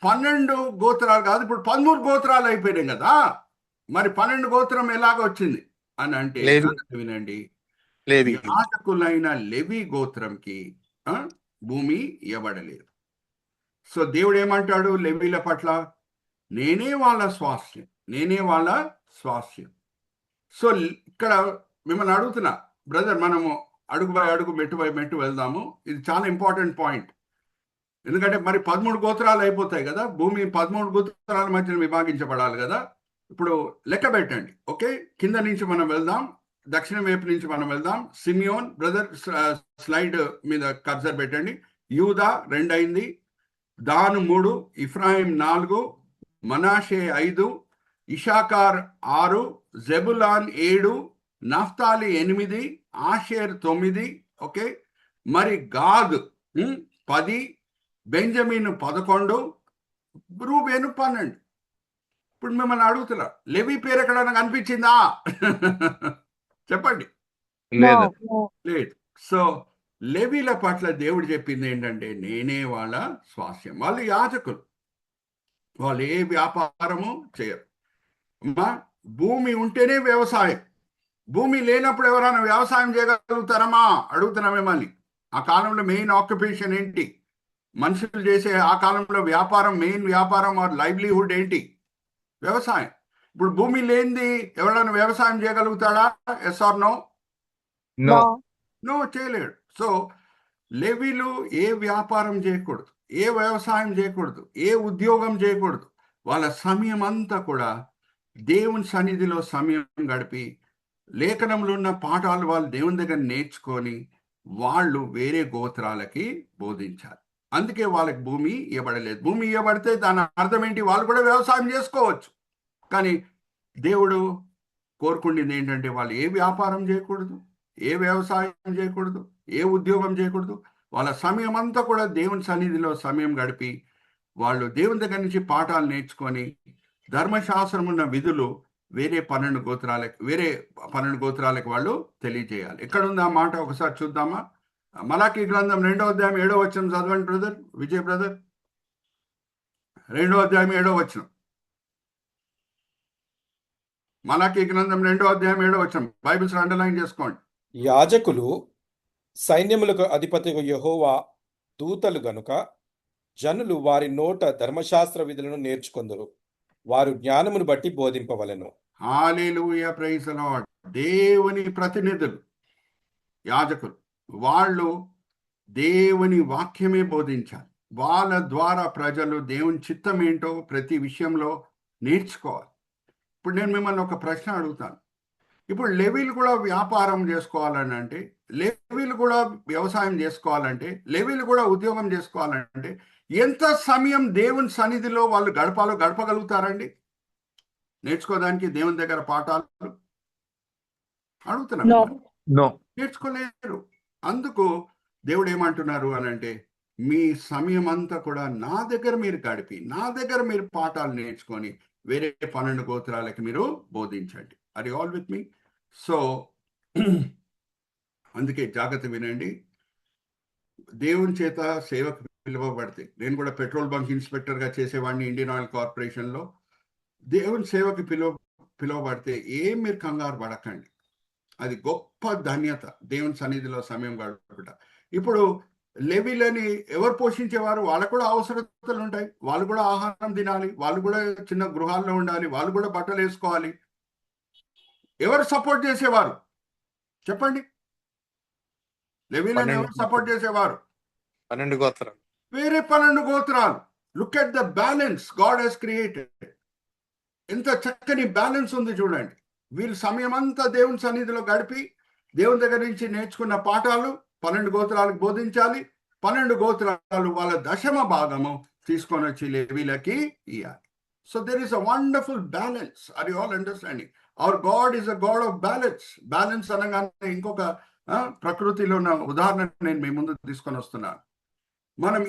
12 గోత్రాలు కాదు, ఇప్పుడు 13 గోత్రాలు అయిపోయినాయి కదా. మరి 12 గోత్రం ఎలాగ వచ్చింది అని అంటే వినండి, యాజకులైన లెవి గోత్రంకి భూమి ఇవ్వబడలేదు. సో దేవుడు ఏమంటాడు లెవీల పట్ల? నేనే వాళ్ళ స్వాస్థ్యం, నేనే వాళ్ళ స్వాస్థ్యం. సో ఇక్కడ మిమ్మల్ని అడుగుతున్నా బ్రదర్, మనము అడుగు బై అడుగు, మెట్టు బై మెట్టు వెళ్దాము. ఇది చాలా ఇంపార్టెంట్ పాయింట్. ఎందుకంటే మరి 13 గోత్రాలు అయిపోతాయి కదా, భూమి 13 గోత్రాల మధ్యన విభాగించబడాలి కదా. ఇప్పుడు లెక్క పెట్టండి. ఓకే, కింద నుంచి మనం వెళ్దాం, దక్షిణం వైపు నుంచి మనం వెళ్దాం. సిమియోన్ బ్రదర్, స్లైడ్ మీద కర్సర్ పెట్టండి. యూదా 2 అయింది, దాను 3, ఇఫ్రాయిం 4, మనాషే 5, ఇషాకార్ 6, జెబులాన్ 7, నఫ్తాలి 8, ఆషేర్ 9. ఓకే, మరి గాద్ 10, బెంజమిన్ 11, రూబేను 12. ఇప్పుడు మిమ్మల్ని అడుగుతున్నా, లెవి పేరు ఎక్కడైనా కనిపించిందా? చెప్పండి. లేదు. సో లెవీల పట్ల దేవుడు చెప్పింది ఏంటంటే నేనే వాళ్ళ స్వాస్థ్యం. వాళ్ళు యాజకులు, వాళ్ళు ఏ వ్యాపారము చేయరు. భూమి ఉంటేనే వ్యవసాయం. భూమి లేనప్పుడు ఎవరైనా వ్యవసాయం చేయగలుగుతారమ్మా? అడుగుతున్నా మిమ్మల్ని. ఆ కాలంలో మెయిన్ ఆక్యుపేషన్ ఏంటి? మనుషులు చేసే ఆ కాలంలో వ్యాపారం, మెయిన్ వ్యాపారం ఆర్ లైవ్లీహుడ్ ఏంటి? వ్యవసాయం. ఇప్పుడు భూమి లేనిది ఎవరైనా వ్యవసాయం చేయగలుగుతాడా? Yes or no? నో, చేయలేడు. సో లెవీలు ఏ వ్యాపారం చేయకూడదు, ఏ వ్యవసాయం చేయకూడదు, ఏ ఉద్యోగం చేయకూడదు. వాళ్ళ సమయం అంతా కూడా దేవుని సన్నిధిలో సమయం గడిపి లేఖనంలో ఉన్న పాఠాలు వాళ్ళు దేవుని దగ్గర నేర్చుకొని వాళ్ళు వేరే గోత్రాలకి బోధించాలి. అందుకే వాళ్ళకి భూమి ఇవ్వబడలేదు. భూమి ఇవ్వబడితే దాని అర్థం ఏంటి? వాళ్ళు కూడా వ్యవసాయం చేసుకోవచ్చు. కానీ దేవుడు కోరుకుంటుంది ఏంటంటే వాళ్ళు ఏ వ్యాపారం చేయకూడదు, ఏ వ్యవసాయం చేయకూడదు, ఏ ఉద్యోగం చేయకూడదు. వాళ్ళ సమయం అంతా కూడా దేవుని సన్నిధిలో సమయం గడిపి వాళ్ళు దేవుని దగ్గర నుంచి పాఠాలు నేర్చుకొని ధర్మశాస్త్రం ఉన్న విధులు వేరే 12 గోత్రాలకు వాళ్ళు తెలియజేయాలి. ఎక్కడుంది ఆ మాట? ఒకసారి చూద్దామా? మలాకీ గ్రంథం 2వ అధ్యాయం 7వ వచనం చదవండి బ్రదర్, విజయ్ బ్రదర్. 2వ అధ్యాయం 7వ వచనం. మలాకీ గ్రంథం 2వ అధ్యాయం 7వ వచనం. బైబిల్స్ అండర్లైన్ చేసుకోండి. యాజకులు సైన్యములకు అధిపతి యెహోవా దూతలు గనుక జనులు వారి నోట ధర్మశాస్త్ర విధులను నేర్చుకొందురు. వారు జ్ఞానమును బట్టి బోధింపవలెను. హల్లెలూయా, ప్రైజ్ ది లార్డ్. దేవుని ప్రతినిధులు, యాజకులు, వాళ్ళు దేవుని వాక్యమే బోధించాలి. వాళ్ళ ద్వారా ప్రజలు దేవుని చిత్తం ఏంటో ప్రతి విషయంలో నేర్చుకోవాలి. ఇప్పుడు నేను మిమ్మల్ని ఒక ప్రశ్న అడుగుతాను. ఇప్పుడు లెవీలు కూడా వ్యాపారం చేసుకోవాలని అంటే, లెవీలు కూడా వ్యవసాయం చేసుకోవాలంటే, లెవీలు కూడా ఉద్యోగం చేసుకోవాలంటే ఎంత సమయం దేవుని సన్నిధిలో వాళ్ళు గడపగలుగుతారండి? నేర్చుకోవడానికి దేవుని దగ్గర పాఠాలు అడుగుతున్నారు. No. నేర్చుకోలేరు. అందుకు దేవుడు ఏమంటున్నారు అని అంటే, మీ సమయం అంతా కూడా నా దగ్గర మీరు గడిపి, నా దగ్గర మీరు పాఠాలు నేర్చుకొని వేరే 12 గోత్రాలకి మీరు బోధించండి. అది ఆల్ విత్ మీ. సో అందుకే జాగ్రత్త వినండి. దేవుని చేత సేవకు పిలువబడితే, నేను కూడా పెట్రోల్ బంక్ ఇన్స్పెక్టర్గా చేసేవాడిని ఇండియన్ ఆయిల్ కార్పొరేషన్లో. దేవుని సేవకి పిలువబడితే ఏం మీరు కంగారు పడకండి. అది గొప్ప ధన్యత, దేవుని సన్నిధిలో సమయం గడుపుట. ఇప్పుడు లెవీలని ఎవరు పోషించేవారు? వాళ్ళకు కూడా అవసరతలు ఉంటాయి. వాళ్ళు కూడా ఆహారం తినాలి, వాళ్ళు కూడా చిన్న గృహాల్లో ఉండాలి, వాళ్ళు కూడా బట్టలు వేసుకోవాలి. ఎవరు సపోర్ట్ చేసేవారు చెప్పండి? లెవీలని ఎవరు సపోర్ట్ చేసేవారు? 12 గోత్రాలు. వేరే 12 గోత్రాలు. Look at the balance God he's created. ఎంత చక్కని బ్యాలెన్స్ ఉంది చూడండి. వీళ్ళు సమయం అంతా దేవుని సన్నిధిలో గడిపి దేవుని దగ్గర నుంచి నేర్చుకున్న పాఠాలు 12 గోత్రాలకు బోధించాలి. 12 గోత్రాలు వాళ్ళ దశమ భాగము తీసుకొని వచ్చి లెవీలకి ఇవ్వాలి. So there is a wonderful balance. Are you all understanding? Our God is a God of balance. Balance అనగానే ఇంకొక ప్రకృతిలో ఉన్న ఉదాహరణ నేను మీ ముందు తీసుకొని వస్తున్నాను. మనం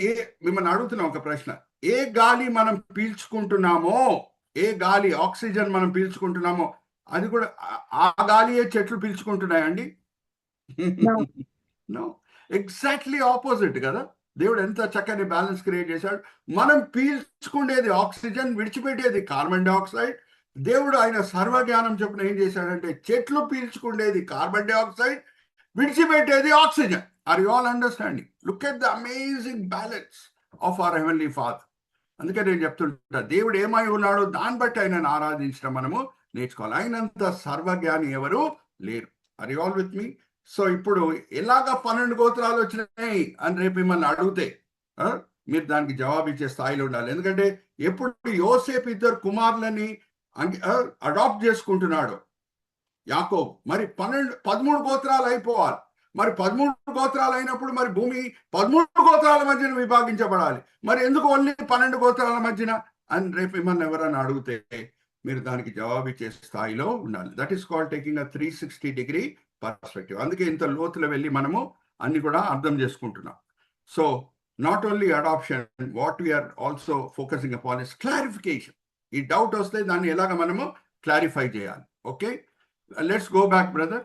మిమ్మల్ని అడుగుతున్నాం ఒక ప్రశ్న. ఏ గాలి మనం పీల్చుకుంటున్నామో, ఏ గాలి ఆక్సిజన్ మనం పీల్చుకుంటున్నామో, అది కూడా ఆ గాలియే చెట్లు పీల్చుకుంటున్నాయండి? నో. ఎగ్జాక్ట్లీ ఆపోజిట్ కదా. దేవుడు ఎంత చక్కని బ్యాలెన్స్ క్రియేట్ చేశాడు. మనం పీల్చుకునేది ఆక్సిజన్, విడిచిపెట్టేది కార్బన్ డైఆక్సైడ్. దేవుడు ఆయన సర్వజ్ఞానం చొప్పున ఏం చేశాడంటే, చెట్లు పీల్చుకునేది కార్బన్ డైఆక్సైడ్, విడిచిపెట్టేది oxygen. Are you all understanding? Look at the amazing balance of our heavenly father. అందుకే నేను చెప్తుంటా, దేవుడు ఏమై ఉన్నాడో దాన్ని బట్టి ఆయనను ఆరాధించడం మనము నేర్చుకోవాలి. ఆయనంత సర్వజ్ఞాని ఎవరు లేరు. Are you all with me? So ఇప్పుడు ఎలాగా 12 గోత్రాలు వచ్చినాయి అని రేపు మిమ్మల్ని అడిగితే మీరు దానికి జవాబు ఇచ్చే స్థాయిలో ఉండాలి. ఎందుకంటే ఎప్పుడు యోసేపు 2 కుమారులని అడాప్ట్ చేసుకుంటున్నాడు యాకోబు, మరి 13 గోత్రాలు అయిపోవాలి. మరి 13 గోత్రాలు అయినప్పుడు మరి భూమి 13 గోత్రాల మధ్యన విభాగించబడాలి. మరి ఎందుకు ఓన్లీ 12 గోత్రాల మధ్యన అని రేపు మిమ్మల్ని ఎవరైనా అడిగితే మీరు దానికి జవాబు ఇచ్చే స్థాయిలో ఉండాలి. That is called taking a 360-degree perspective. అందుకే ఇంత లోతులో వెళ్ళి మనము అన్ని కూడా అర్థం చేసుకుంటున్నాం. So not only adoption, what we are also focusing upon is clarification. ఈ డౌట్ వస్తే దాన్ని ఎలాగ మనము క్లారిఫై చేయాలి. Okay, let's go back brother.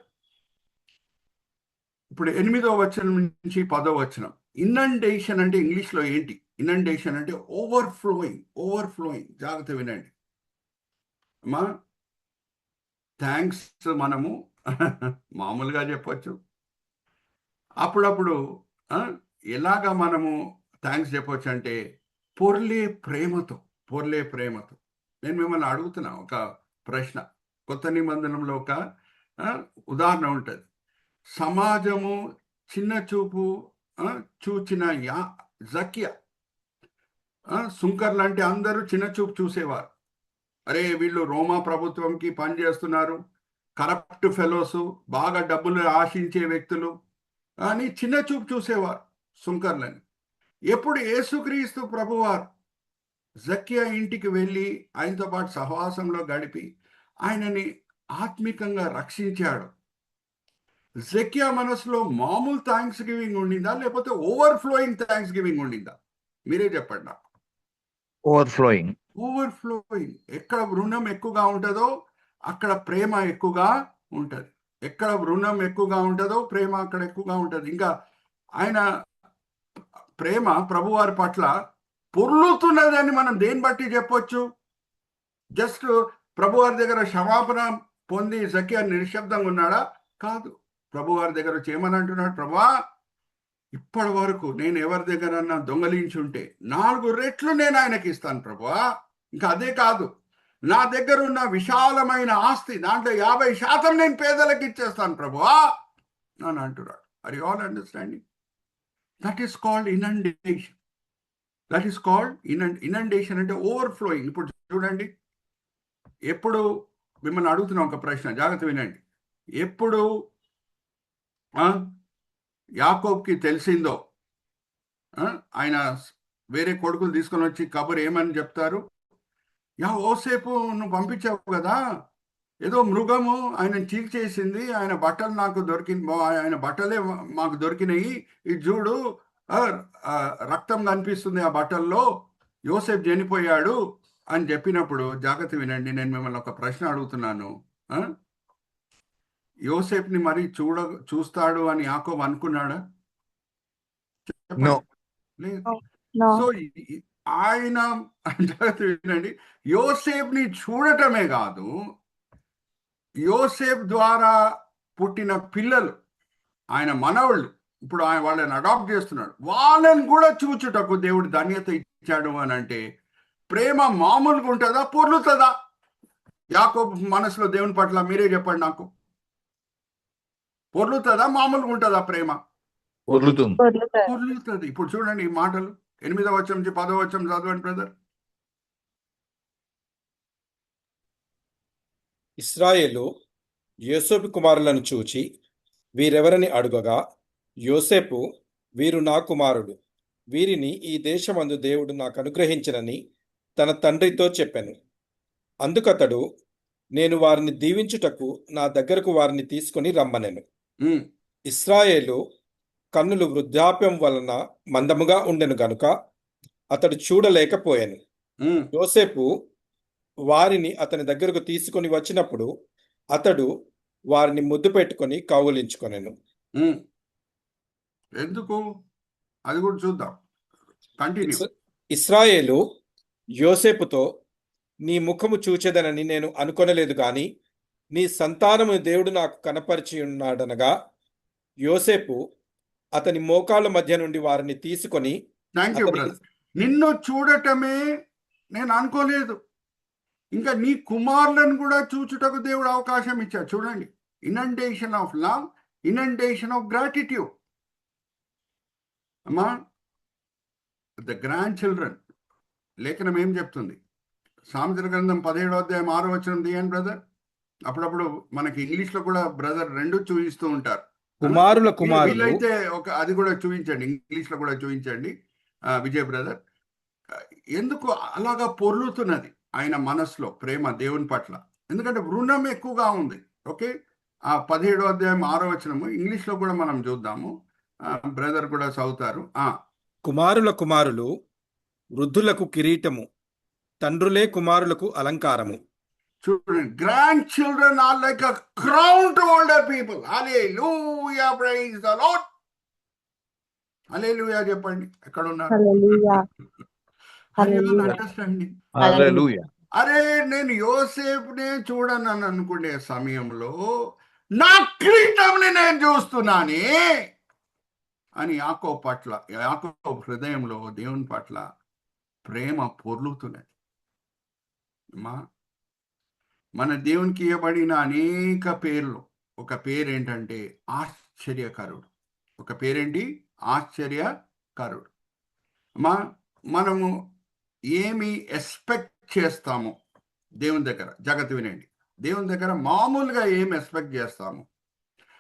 ఇప్పుడు 8వ వచనం నుంచి 10వ వచనం. ఇనండేషన్ అంటే ఇంగ్లీష్లో ఏంటి? ఇనండేషన్ అంటే ఓవర్ఫ్లోయింగ్. ఓవర్ఫ్లోయింగ్. జాగ్రత్త వినండి అమ్మా. థ్యాంక్స్ మనము మామూలుగా చెప్పొచ్చు. అప్పుడప్పుడు ఎలాగ మనము థ్యాంక్స్ చెప్పొచ్చు అంటే పొర్లే ప్రేమతో. పొర్లే ప్రేమతో. నేను మిమ్మల్ని అడుగుతున్నా ఒక ప్రశ్న. కొత్త నిబంధనలో ఒక ఉదాహరణ ఉంటుంది. సమాజము చిన్న చూపు చూచిన జకియా, సుంకర్లు అంటే అందరూ చిన్న చూపు చూసేవారు. అరే వీళ్ళు రోమా ప్రభుత్వంకి పనిచేస్తున్నారు, కరప్ట్ ఫెలోస్, బాగా డబ్బులు ఆశించే వ్యక్తులు అని చిన్న చూపు చూసేవారు సుంకర్లని. ఎప్పుడు యేసుక్రీస్తు ప్రభువారు జకియా ఇంటికి వెళ్ళి ఆయనతో పాటు సహవాసంలో గడిపి ఆయనని ఆత్మికంగా రక్షించాడు, జకియా మనసులో మామూలు థ్యాంక్స్ గివింగ్ ఉండిందా లేకపోతే ఓవర్ఫ్లోయింగ్ థ్యాంక్స్ గివింగ్ ఉండిందా? మీరే చెప్పండి. ఓవర్ఫ్లోయింగ్. ఓవర్ఫ్లోయింగ్. ఎక్కడ రుణం ఎక్కువగా ఉంటుందో అక్కడ ప్రేమ ఎక్కువగా ఉంటుంది. ఎక్కడ రుణం ఎక్కువగా ఉంటుందో ప్రేమ అక్కడ ఎక్కువగా ఉంటుంది. ఇంకా ఆయన ప్రేమ ప్రభువారి పట్ల పొర్లుతున్నదని మనం దేన్ని బట్టి చెప్పొచ్చు? జస్ట్ ప్రభువారి దగ్గర క్షమాపణ పొంది జకియా నిశ్శబ్దంగా ఉన్నాడా? కాదు. ప్రభువారి దగ్గర వచ్చి ఏమని అంటున్నాడు? ప్రభువా ఇప్పటి వరకు నేను ఎవరి దగ్గరన్నా దొంగలించుంటే 4 రెట్లు నేను ఆయనకి ఇస్తాను ప్రభువా. ఇంకా అదే కాదు, నా దగ్గర ఉన్న విశాలమైన ఆస్తి దాంట్లో 50% నేను పేదలకు ఇచ్చేస్తాను ప్రభువా అని అంటున్నాడు. Are you all understanding? That is called inundation. That is called inundation అంటే ఓవర్ఫ్లోయింగ్. ఇప్పుడు చూడండి, ఎప్పుడు మిమ్మల్ని అడుగుతున్నా ఒక ప్రశ్న, జాగ్రత్త వినండి. ఎప్పుడు యాకోబ్కి తెలిసిందో, ఆయన వేరే కొడుకులు తీసుకొని వచ్చి కబురు ఏమని చెప్తారు, ఓసేపు నువ్వు పంపించావు కదా, ఏదో మృగము ఆయన చీల్చేసింది, ఆయన బట్టలు నాకు ఆయన బట్టలే మాకు దొరికినాయి, ఇది చూడు రక్తం కనిపిస్తుంది ఆ బట్టల్లో, యోసేపు చనిపోయాడు అని చెప్పినప్పుడు జాగ్రత్త వినండి, నేను మిమ్మల్ని ఒక ప్రశ్న అడుగుతున్నాను. యోసేపుని మరి చూస్తాడు అని యాకోబు అనుకున్నాడా? లేదు. సో ఆయన జాగ్రత్త వినండి, యోసేపుని చూడటమే కాదు, యోసేపు ద్వారా పుట్టిన పిల్లలు, ఆయన మనవళ్ళు, ఇప్పుడు ఆయన వాళ్ళని అడాప్ట్ చేస్తున్నాడు, వాళ్ళని కూడా చూచుటకు దేవుడు ధన్యత ఇచ్చాడు అని అంటే ప్రేమ మామూలుగా ఉంటుందా, పొర్లుతుందా? యాకోబు మనసులో దేవుని పట్ల మీరే చెప్పండి నాకు. పొర్లుతుందా, మామూలుగా ఉంటుందా ప్రేమ? పొర్లుతుంది. ఇప్పుడు చూడండి ఈ మాటలు 8వ వచనం నుంచి 10వ వచనం చదవండి బ్రదర్. ఇశ్రాయేలు యోసేపు కుమారులను చూచి వీరెవరని అడుగగా, యోసేపు, వీరు నా కుమారుడు, వీరిని ఈ దేశమందు దేవుడు నాకు అనుగ్రహించనని తన తండ్రితో చెప్పాను. అందుకతడు, నేను వారిని దీవించుటకు నా దగ్గరకు వారిని తీసుకొని రమ్మనెను. ఇశ్రాయేలు కన్నులు వృద్ధాప్యం వలన మందముగా ఉండెను గనుక అతడు చూడలేకపోయాను. యోసేపు వారిని అతని దగ్గరకు తీసుకొని వచ్చినప్పుడు అతడు వారిని ముద్దు పెట్టుకొని కౌగిలించుకొనెను. ఎందుకు? అది కూడా చూద్దాం. ఇశ్రాయేలు యోసేపుతో, నీ ముఖము చూచెదనని నేను అనుకొనలేదు గాని నీ సంతానము దేవుడు నాకు కనపరిచి ఉన్నాడనగా, యోసేపు అతని మోకాళ్ళ మధ్య నుండి వారిని తీసుకొని, నిన్ను చూడటమే నేను అనుకోలేదు, ఇంకా నీ కుమారులను కూడా చూచుటకు దేవుడు అవకాశం ఇచ్చాడు. చూడండి, inundation of love, inundation of gratitude. అమ్మా, ద గ్రాండ్ చిల్డ్రన్ లేఖనం ఏం చెప్తుంది? సామెతల గ్రంథం 17వ అధ్యాయం 6వ వచనం తీయండి బ్రదర్. అప్పుడప్పుడు మనకి ఇంగ్లీష్ లో కూడా బ్రదర్ 2 చూపిస్తూ ఉంటారు. వీళ్ళైతే అది కూడా చూపించండి, ఇంగ్లీష్ లో కూడా చూపించండి విజయ్ బ్రదర్. ఎందుకు అలాగా పొర్లుతున్నది ఆయన మనసులో ప్రేమ దేవుని పట్ల? ఎందుకంటే రుణం ఎక్కువగా ఉంది. ఓకే, ఆ 17వ అధ్యాయం 6వ వచనము ఇంగ్లీష్ లో కూడా మనం చూద్దాము, బ్రదర్ కూడా చదువుతారు. కుమారుల కుమారులు వృద్ధులకు కిరీటము, తండ్రులే కుమారులకు అలంకారము. చూడండి, grandchildren are like a crown to older people. Hallelujah, praise the Lord. Hallelujah చెప్పండి. ఎక్కడ ఉన్నారు? అండర్స్టాండింగ్. అరే, నేను యోసేపునే చూడనని అనుకునే సమయంలో నా కిరీటంని నేను చూస్తున్నానే అని యాకోబు పట్ల, యాకోబు హృదయంలో దేవుని పట్ల ప్రేమ పొర్లుతున్నది. మన దేవునికి ఇవ్వబడిన అనేక పేర్లు ఒక పేరు ఏంటంటే ఆశ్చర్యకరుడు. ఒక పేరేంటి? ఆశ్చర్యకరుడు. మనము ఏమి ఎక్స్పెక్ట్ చేస్తాము దేవుని దగ్గర? జగత్తు వినండి, దేవుని దగ్గర మామూలుగా ఏమి ఎక్స్పెక్ట్ చేస్తాము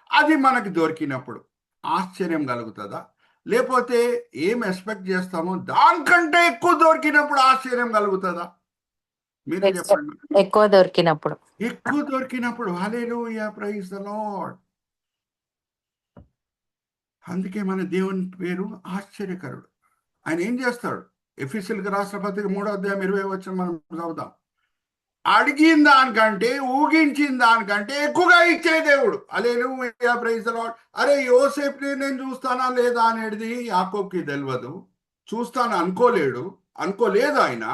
అది మనకి దొరికినప్పుడు ఆశ్చర్యం కలుగుతుందా? లేకపోతే ఏం ఎక్స్పెక్ట్ చేస్తామో దానికంటే ఎక్కువ దొరికినప్పుడు ఆశ్చర్యం కలుగుతుందా? మీరే చెప్పండి. ఎక్కువ దొరికినప్పుడు హల్లెలూయా, ప్రైజ్ ద లార్డ్. అందుకే మన దేవుని పేరు ఆశ్చర్యకరుడు. ఆయన ఏం చేస్తాడు? ఎఫెసీయులకు రాసిన పత్రిక 3వ అధ్యాయం 20వ వచనం మనం చదువుదాం. అడిగిన దానికంటే, ఊగించిన దానికంటే ఎక్కువగా ఇచ్చే దేవుడు. హల్లెలూయా, ప్రైజ్ ద లార్డ్. అరే, యోసేపుని నేను చూస్తానా లేదా అనేది యాకోబుకి తెలియదు, చూస్తాను అనుకోలేదు ఆయన.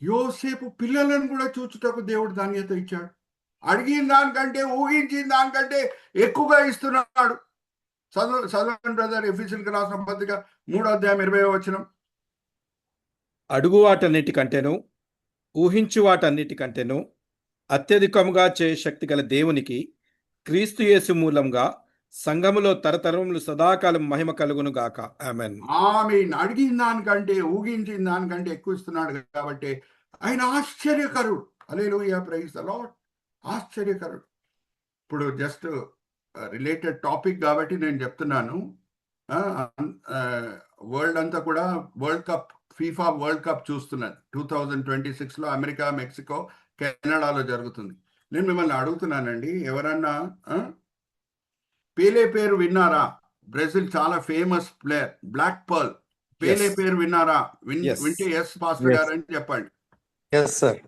యోసేపు పిల్లలను కూడా చూచుటకు దేవుడు ధన్యత ఇచ్చాడు. అడిగిన దానికంటే, ఊహించిన దానికంటే ఎక్కువగా ఇస్తున్నాడు. చదవండి బ్రదర్. ఎఫెసీయులకు రాసిన పత్రిక 3:20. అడుగు వాటన్నిటికంటేను ఊహించు వాటన్నిటికంటేను అత్యధికముగా చే శక్తి గల దేవునికి క్రీస్తు యేసు మూలంగా సంఘములో తరతరములు సదాకాలం మహిమ కలుగును గాక. ఆమెన్. ఆమేన్. అడిగిన దానికంటే ఊహించిన దానికంటే ఎక్కువ ఇస్తున్నాడు కాబట్టి ఆయన ఆశ్చర్యకరుడు. హల్లెలూయా, ప్రైజ్ ద లార్డ్. ఆశ్చర్యకరుడు. ఇప్పుడు జస్ట్ రిలేటెడ్ టాపిక్ కాబట్టి నేను చెప్తున్నాను. వరల్డ్ అంతా కూడా world cup, FIFA world cup చూస్తున్నది. 2026లో అమెరికా, మెక్సికో, కెనడాలో జరుగుతుంది. నేను మిమ్మల్ని అడుగుతున్నానండి, ఎవరన్నా పేలే పేరు విన్నారా? బ్రెజిల్ చాలా famous player, black pearl. Pele Yes. పేరు విన్నారా? Yes. వింటే ఎస్ పాస్టర్ Yes. గారు అని చెప్పండి. Yes sir.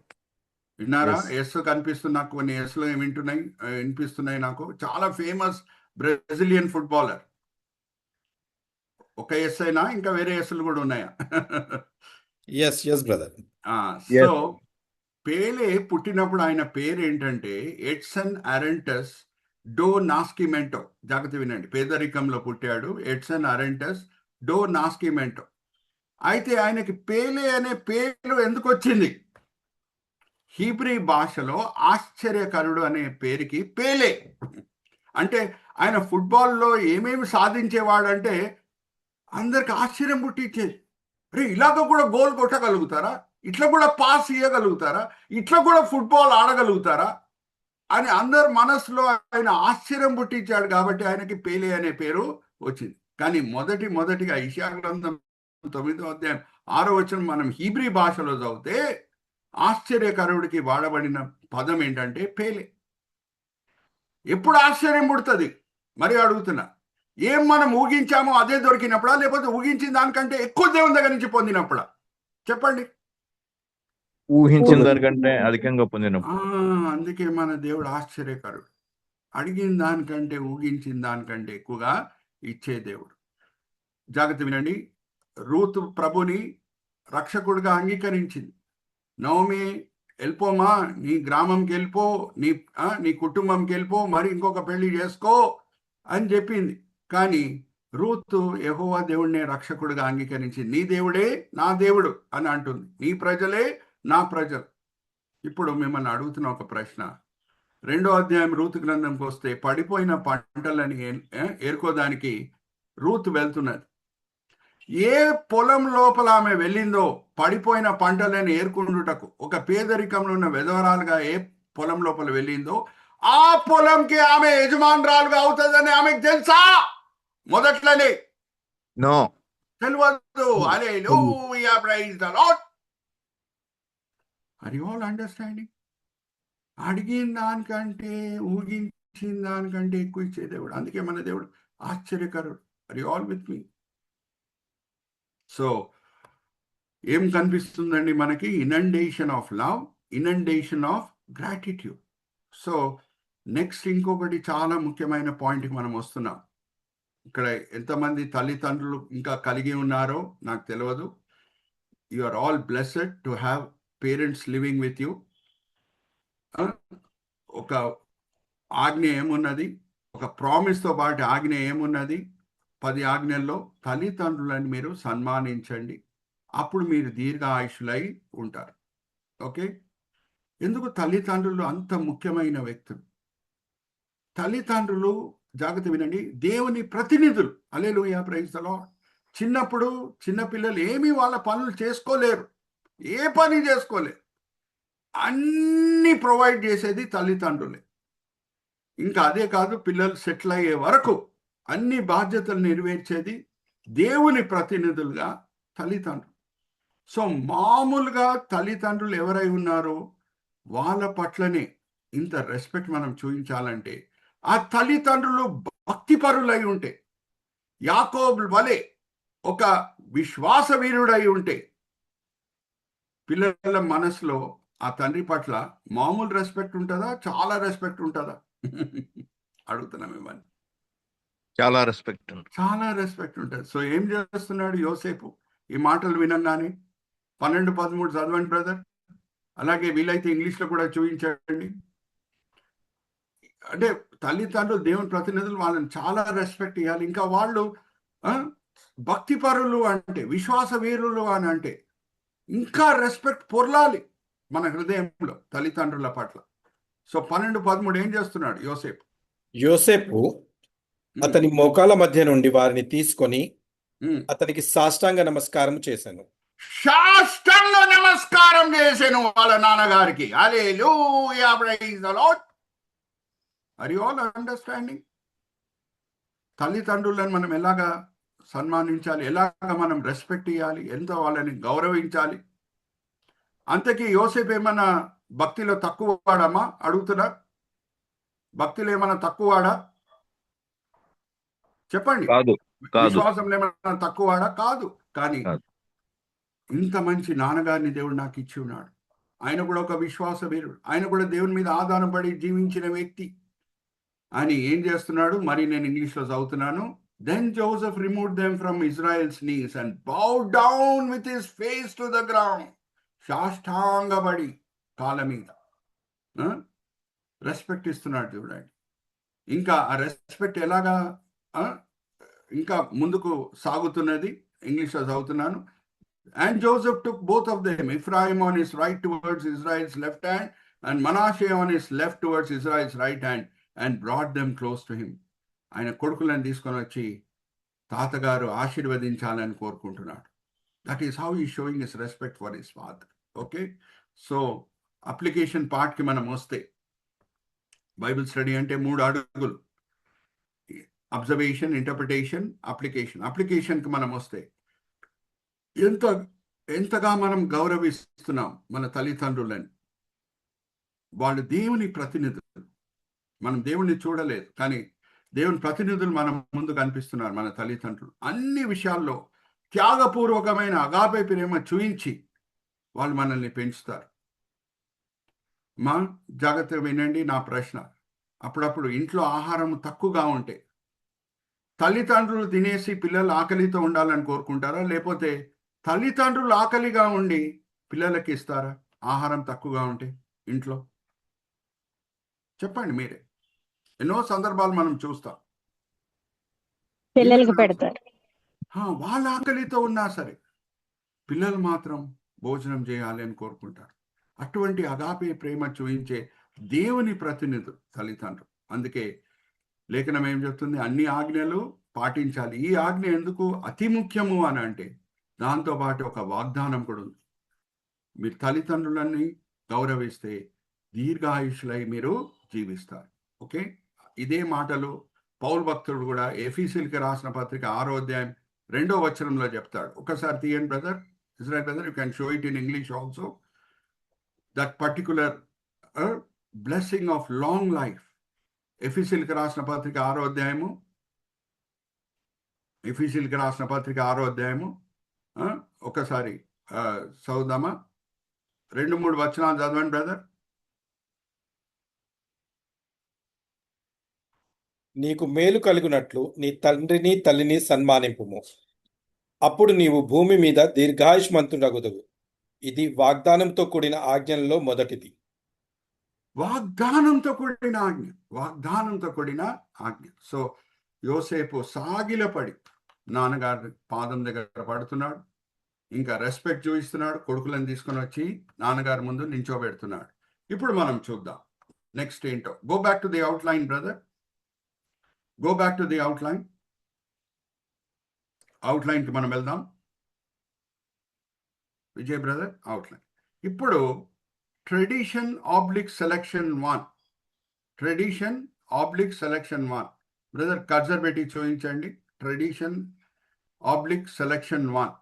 విన్నారా? Yes. ఎస్ కనిపిస్తుంది నాకు, కొన్ని ఎస్లు వినిపిస్తున్నాయి నాకు. చాలా ఫేమస్ బ్రెజిలియన్ ఫుట్బాలర్. ఒక ఎస్ అయినా ఇంకా వేరే ఎస్లు కూడా ఉన్నాయా? Yes brother. సో పేలే పుట్టినప్పుడు ఆయన పేరు ఏంటంటే ఎడ్సన్ అరెంటస్ డో నాస్కిమెంటో. జాగ్రత్త వినండి, పేదరికంలో పుట్టాడు. ఎడ్సన్ అరెంటస్ డో నాస్కిమెంటో. అయితే ఆయనకి పేలే అనే పేరు ఎందుకు వచ్చింది? హీబ్రీ భాషలో ఆశ్చర్యకరుడు అనే పేరుకి పేలే అంటే, ఆయన ఫుట్బాల్లో ఏమేమి సాధించేవాడంటే అందరికి ఆశ్చర్యం పుట్టించేది. అరే, ఇలాగ కూడా గోల్ కొట్టగలుగుతారా? ఇట్లా కూడా పాస్ ఇవ్వగలుగుతారా? ఇట్లా కూడా ఫుట్బాల్ ఆడగలుగుతారా అని అందరు మనసులో ఆయన ఆశ్చర్యం పుట్టించాడు. కాబట్టి ఆయనకి పేలే అనే పేరు వచ్చింది. కానీ మొదటిగా యెషయా గ్రంథం 9:6 మనం హీబ్రీ భాషలో చదివితే ఆశ్చర్యకరుడికి వాడబడిన పదం ఏంటంటే పేలే. ఎప్పుడు ఆశ్చర్యం పుడుతుంది? మరి అడుగుతున్నా, ఏం మనం ఊహించామో అదే దొరికినప్పుడా, లేకపోతే ఊహించిన దానికంటే ఎక్కువ దేవుని దగ్గర నుంచి పొందినప్పుడా? చెప్పండి. ఊహించిన దానికంటే అధికంగా పొందినప్పుడు. అందుకే మన దేవుడు ఆశ్చర్యకరుడు. అడిగిన దానికంటే ఊహించిన దానికంటే ఎక్కువగా ఇచ్చే దేవుడు. జాగ్రత్త వినండి. రూతు ప్రభుని రక్షకుడిగా అంగీకరించింది. నవమి, వెళ్ళిపోమా, నీ గ్రామంకి వెళ్ళిపో, నీ కుటుంబంకి వెళ్ళిపో, మరి ఇంకొక పెళ్లి చేసుకో అని చెప్పింది. కానీ రూతు యెహోవా దేవుడినే రక్షకుడిగా అంగీకరించింది. నీ దేవుడే నా దేవుడు అని అంటుంది. నీ ప్రజలే నా ప్రజలు. ఇప్పుడు మిమ్మల్ని అడుగుతున్న ఒక ప్రశ్న. 2వ అధ్యాయం రూతు గ్రంథంకి వస్తే, పడిపోయిన పంటలని ఏరుకోదానికి రూతు వెళ్తున్నది. ఏ పొలం లోపల ఆమె వెళ్ళిందో పడిపోయిన పంటలను ఏరుకుండుటకు, ఒక పేదరికంలో ఉన్న విధవరాలుగా ఏ పొలం లోపల వెళ్ళిందో ఆ పొలంకి ఆమె యజమానురాలుగా అవుతుందని ఆమెకు తెలుసా? మొదట్లోనే నో, తెలియదు. Hallelujah, praise the Lord. Are you all understanding? అడిగిన దానికంటే ఊహించిన దానికంటే ఎక్కువ ఇచ్చే దేవుడు. అందుకే మన దేవుడు ఆశ్చర్యకరుడు. Are you all with me? So ఏం కనిపిస్తుందండి మనకి? Inundation of love, inundation of gratitude. So next ఇంకొకటి చాలా ముఖ్యమైన పాయింట్కి మనం వస్తున్నాం. ఇక్కడ ఎంతమంది తల్లిదండ్రులు ఇంకా కలిగి ఉన్నారో నాకు తెలియదు. You are all blessed to have parents living with you. ఒక ఆజ్ఞ ఏమున్నది? ఒక ప్రామిస్తో పాటు ఆజ్ఞ ఏమున్నది? 10 ఆజ్ఞల్లో తల్లిదండ్రులను మీరు సన్మానించండి, అప్పుడు మీరు దీర్ఘ ఆయుష్లై ఉంటారు. ఓకే? ఎందుకు తల్లిదండ్రులు అంత ముఖ్యమైన వ్యక్తులు? తల్లిదండ్రులు, జాగ్రత్త వినండి, దేవుని ప్రతినిధులు. హల్లెలూయా, ప్రైజ్ ద లార్డ్. చిన్నప్పుడు చిన్నపిల్లలు ఏమీ వాళ్ళ పనులు చేసుకోలేరు, ఏ పని చేసుకోలేరు. అన్నీ ప్రొవైడ్ చేసేది తల్లిదండ్రులే. ఇంకా అదే కాదు, పిల్లలు సెటిల్ అయ్యే వరకు అన్ని బాధ్యతలు నెరవేర్చేది దేవుని ప్రతినిధులుగా తల్లిదండ్రులు. సో మామూలుగా తల్లిదండ్రులు ఎవరై ఉన్నారో వాళ్ళ పట్లనే ఇంత రెస్పెక్ట్ మనం చూపించాలంటే ఆ తల్లిదండ్రులు భక్తిపరులై ఉంటే, యాకోబు వలె ఒక విశ్వాస వీరుడై ఉంటే, పిల్లల మనసులో ఆ తండ్రి పట్ల మామూలు రెస్పెక్ట్ ఉంటుందా? చాలా రెస్పెక్ట్ ఉంటుందా? అడుగుతున్నా మిమ్మల్ని. చాలా రెస్పెక్ట్ ఉంది. చాలా రెస్పెక్ట్ ఉంటుంది. సో ఏం చేస్తున్నాడు యోసేపు ఈ మాటలు వినగానే? 12-13 చదవండి బ్రదర్. అలాగే వీలైతే ఇంగ్లీష్లో కూడా చూపించండి. అంటే తల్లిదండ్రులు దేవుని ప్రతినిధులు, వాళ్ళని చాలా రెస్పెక్ట్ ఇవ్వాలి. ఇంకా వాళ్ళు భక్తిపరులు అంటే, విశ్వాస వీరులు అని అంటే ఇంకా రెస్పెక్ట్ పొర్లాలి మన హృదయంలో తల్లిదండ్రుల పట్ల. సో 12-13 ఏం చేస్తున్నాడు యోసేపు? యోసేపు అతని మోకాల మధ్య నుండి వారిని తీసుకొని అతనికి సాష్టాంగ నమస్కారం చేశాను. సాష్టాంగ నమస్కారం చేశాను వాళ్ళ నాన్నగారికి. Hallelujah, praise the Lord. Are you all understanding? తల్లిదండ్రులను మనం ఎలాగా సన్మానించాలి, ఎలాగా మనం రెస్పెక్ట్ ఇవ్వాలి, ఎంత వాళ్ళని గౌరవించాలి. అంతకీ యోసేపు ఏమన్నా భక్తిలో తక్కువ వాడమ్మా అడుగుతున్నా? భక్తిలో ఏమన్నా తక్కువ వాడా? చెప్పండి. కాదు. విశ్వాసంలో ఏమన్నా తక్కువ వాడా? కాదు. కానీ కాదు. ఇంత మంచి నాన్నగారిని దేవుడు నాకు ఇచ్చి ఉన్నాడు. ఆయన కూడా ఒక విశ్వాస వీరుడు, ఆయన కూడా దేవుని మీద ఆధారపడి జీవించిన వ్యక్తి అని ఏం చేస్తున్నాడు? మరి నేను ఇంగ్లీష్లో చదువుతున్నాను. Then Joseph removed them from Israel's knees and bowed down with his face to the ground. సాష్టాంగపడి కాళ్ళ మీద రెస్పెక్ట్ ఇస్తున్నాడు చూడండి. ఇంకా ఆ రెస్పెక్ట్ ఎలాగా ఇంకా ముందుకు సాగుతున్నది. ఇంగ్లీష్లో చదువుతున్నాను. And Joseph took both of them, Ephraim on his right towards Israel's left hand, and Manasseh on his left towards Israel's right hand, and brought them close to him. ఆయన కొడుకులను తీసుకొని వచ్చి తాతగారు ఆశీర్వదించాలని కోరుకుంటున్నాడు. దట్ ఈస్ హౌ ఈ sowing his respect for his father. Okay, so application పార్ట్కి మనం వస్తే, బైబిల్ స్టడీ అంటే 3 అడుగులు: అబ్జర్వేషన్, ఇంటర్ప్రిటేషన్, అప్లికేషన్. అప్లికేషన్కి మనం వస్తే ఎంతగా మనం గౌరవిస్తున్నాం మన తల్లిదండ్రులని. వాళ్ళు దేవుని ప్రతినిధులు. మనం దేవుణ్ణి చూడలేదు, కానీ దేవుని ప్రతినిధులు మనం ముందు కనిపిస్తున్నారు మన తల్లిదండ్రులు. అన్ని విషయాల్లో త్యాగపూర్వకమైన అగాపే ప్రేమ చూయించి వాళ్ళు మనల్ని పెంచుతారు. మా జాగ్రత్తగా వినండి నా ప్రశ్న. అప్పుడప్పుడు ఇంట్లో ఆహారం తక్కువగా ఉంటే తల్లిదండ్రులు తినేసి పిల్లలు ఆకలితో ఉండాలని కోరుకుంటారా? లేకపోతే తల్లిదండ్రులు ఆకలిగా ఉండి పిల్లలకి ఇస్తారా ఆహారం తక్కువగా ఉంటే ఇంట్లో? చెప్పండి మీరే. ఎన్నో సందర్భాలు మనం చూస్తాం. పిల్లలకు పెడతారు. వాళ్ళ ఆకలితో ఉన్నా సరే పిల్లలు మాత్రం భోజనం చేయాలి అని కోరుకుంటారు. అటువంటి అగాపే ప్రేమ చూయించే దేవుని ప్రతినిధులు తల్లిదండ్రులు. అందుకే లేఖనం ఏం చెప్తుంది? అన్ని ఆజ్ఞలు పాటించాలి. ఈ ఆజ్ఞ ఎందుకు అతి ముఖ్యము అని అంటే, దాంతోపాటు ఒక వాగ్దానం కూడా ఉంది. మీరు తల్లిదండ్రులని గౌరవిస్తే దీర్ఘాయుషులై మీరు జీవిస్తారు. ఓకే, ఇదే మాటలు పౌలు భక్తుడు కూడా ఎఫీసీయులకు రాసిన పత్రిక 6వ అధ్యాయం 2వ వచనంలో చెప్తాడు. ఒకసారి తీయండి brother, Israel brother, you can show it in English also. That particular blessing of long life. ఎఫీసీయులకు రాసిన పత్రిక 6వ అధ్యాయము, ఎఫీసీయులకు రాసిన పత్రిక 6వ అధ్యాయము ఒకసారి చదువుదామా? 2-3 వచనాలు చదవండి బ్రదర్. నీకు మేలు కలుగునట్లు నీ తండ్రిని తల్లిని సన్మానింపుము, అప్పుడు నీవు భూమి మీద దీర్ఘాయుష్మంతుడగుదువు. ఇది వాగ్దానంతో కూడిన ఆజ్ఞలలో మొదటిది. వాగ్దానంతో కూడిన ఆజ్ఞ, వాగ్దానంతో కూడిన ఆజ్ఞ. సో యోసేపు సాగిలపడి నాన్నగారి పాదం దగ్గర పడుతున్నాడు. ఇంకా రెస్పెక్ట్ చూపిస్తున్నాడు. కొడుకులను తీసుకొని వచ్చి నాన్నగారి ముందు నించోబెడుతున్నాడు. ఇప్పుడు మనం చూద్దాం నెక్స్ట్ ఏంటో. Go back to the outline brother, go back to the outline. అవుట్లైన్కి మనం వెళ్దాం. Vijay brother, outline. ఇప్పుడు tradition oblique selection 1, tradition oblique selection 1. Brother cursor పెట్టి చూపించండి. Tradition oblique selection 1.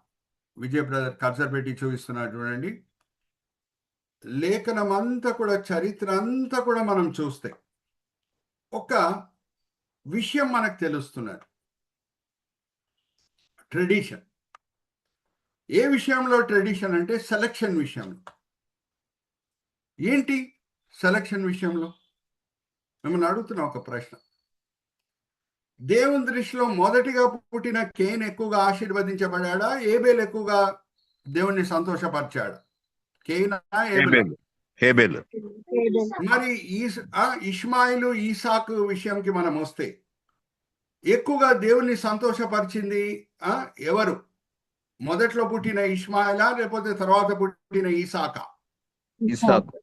Vijay brother cursor పెట్టి చూపిస్తున్నారు చూడండి. లేఖనం అంతా కూడా, చరిత్ర అంతా కూడా మనం చూస్తే ఒక విషయం మనకు తెలుస్తున్నది. ట్రెడిషన్ ఏ విషయంలో? ట్రెడిషన్ అంటే సెలక్షన్ విషయంలో. ఏంటి సెలక్షన్ విషయంలో? మిమ్మల్ని అడుగుతున్నా ఒక ప్రశ్న. దేవుని దృష్టిలో మొదటిగా పుట్టిన కేన్ ఎక్కువగా ఆశీర్వదించబడా? ఏబేల్ ఎక్కువగా దేవుణ్ణి సంతోషపరిచాడా? కేనా ఏబేల్? హేబేల్. మరి ఇష్మాయిలు ఈసాకు విషయంకి మనం వస్తే ఎక్కువగా దేవుణ్ణి సంతోషపరిచింది ఎవరు? మొదట్లో పుట్టిన ఇష్మాయిలా లేకపోతే తర్వాత పుట్టిన ఈసాకా? ఇస్సాకు.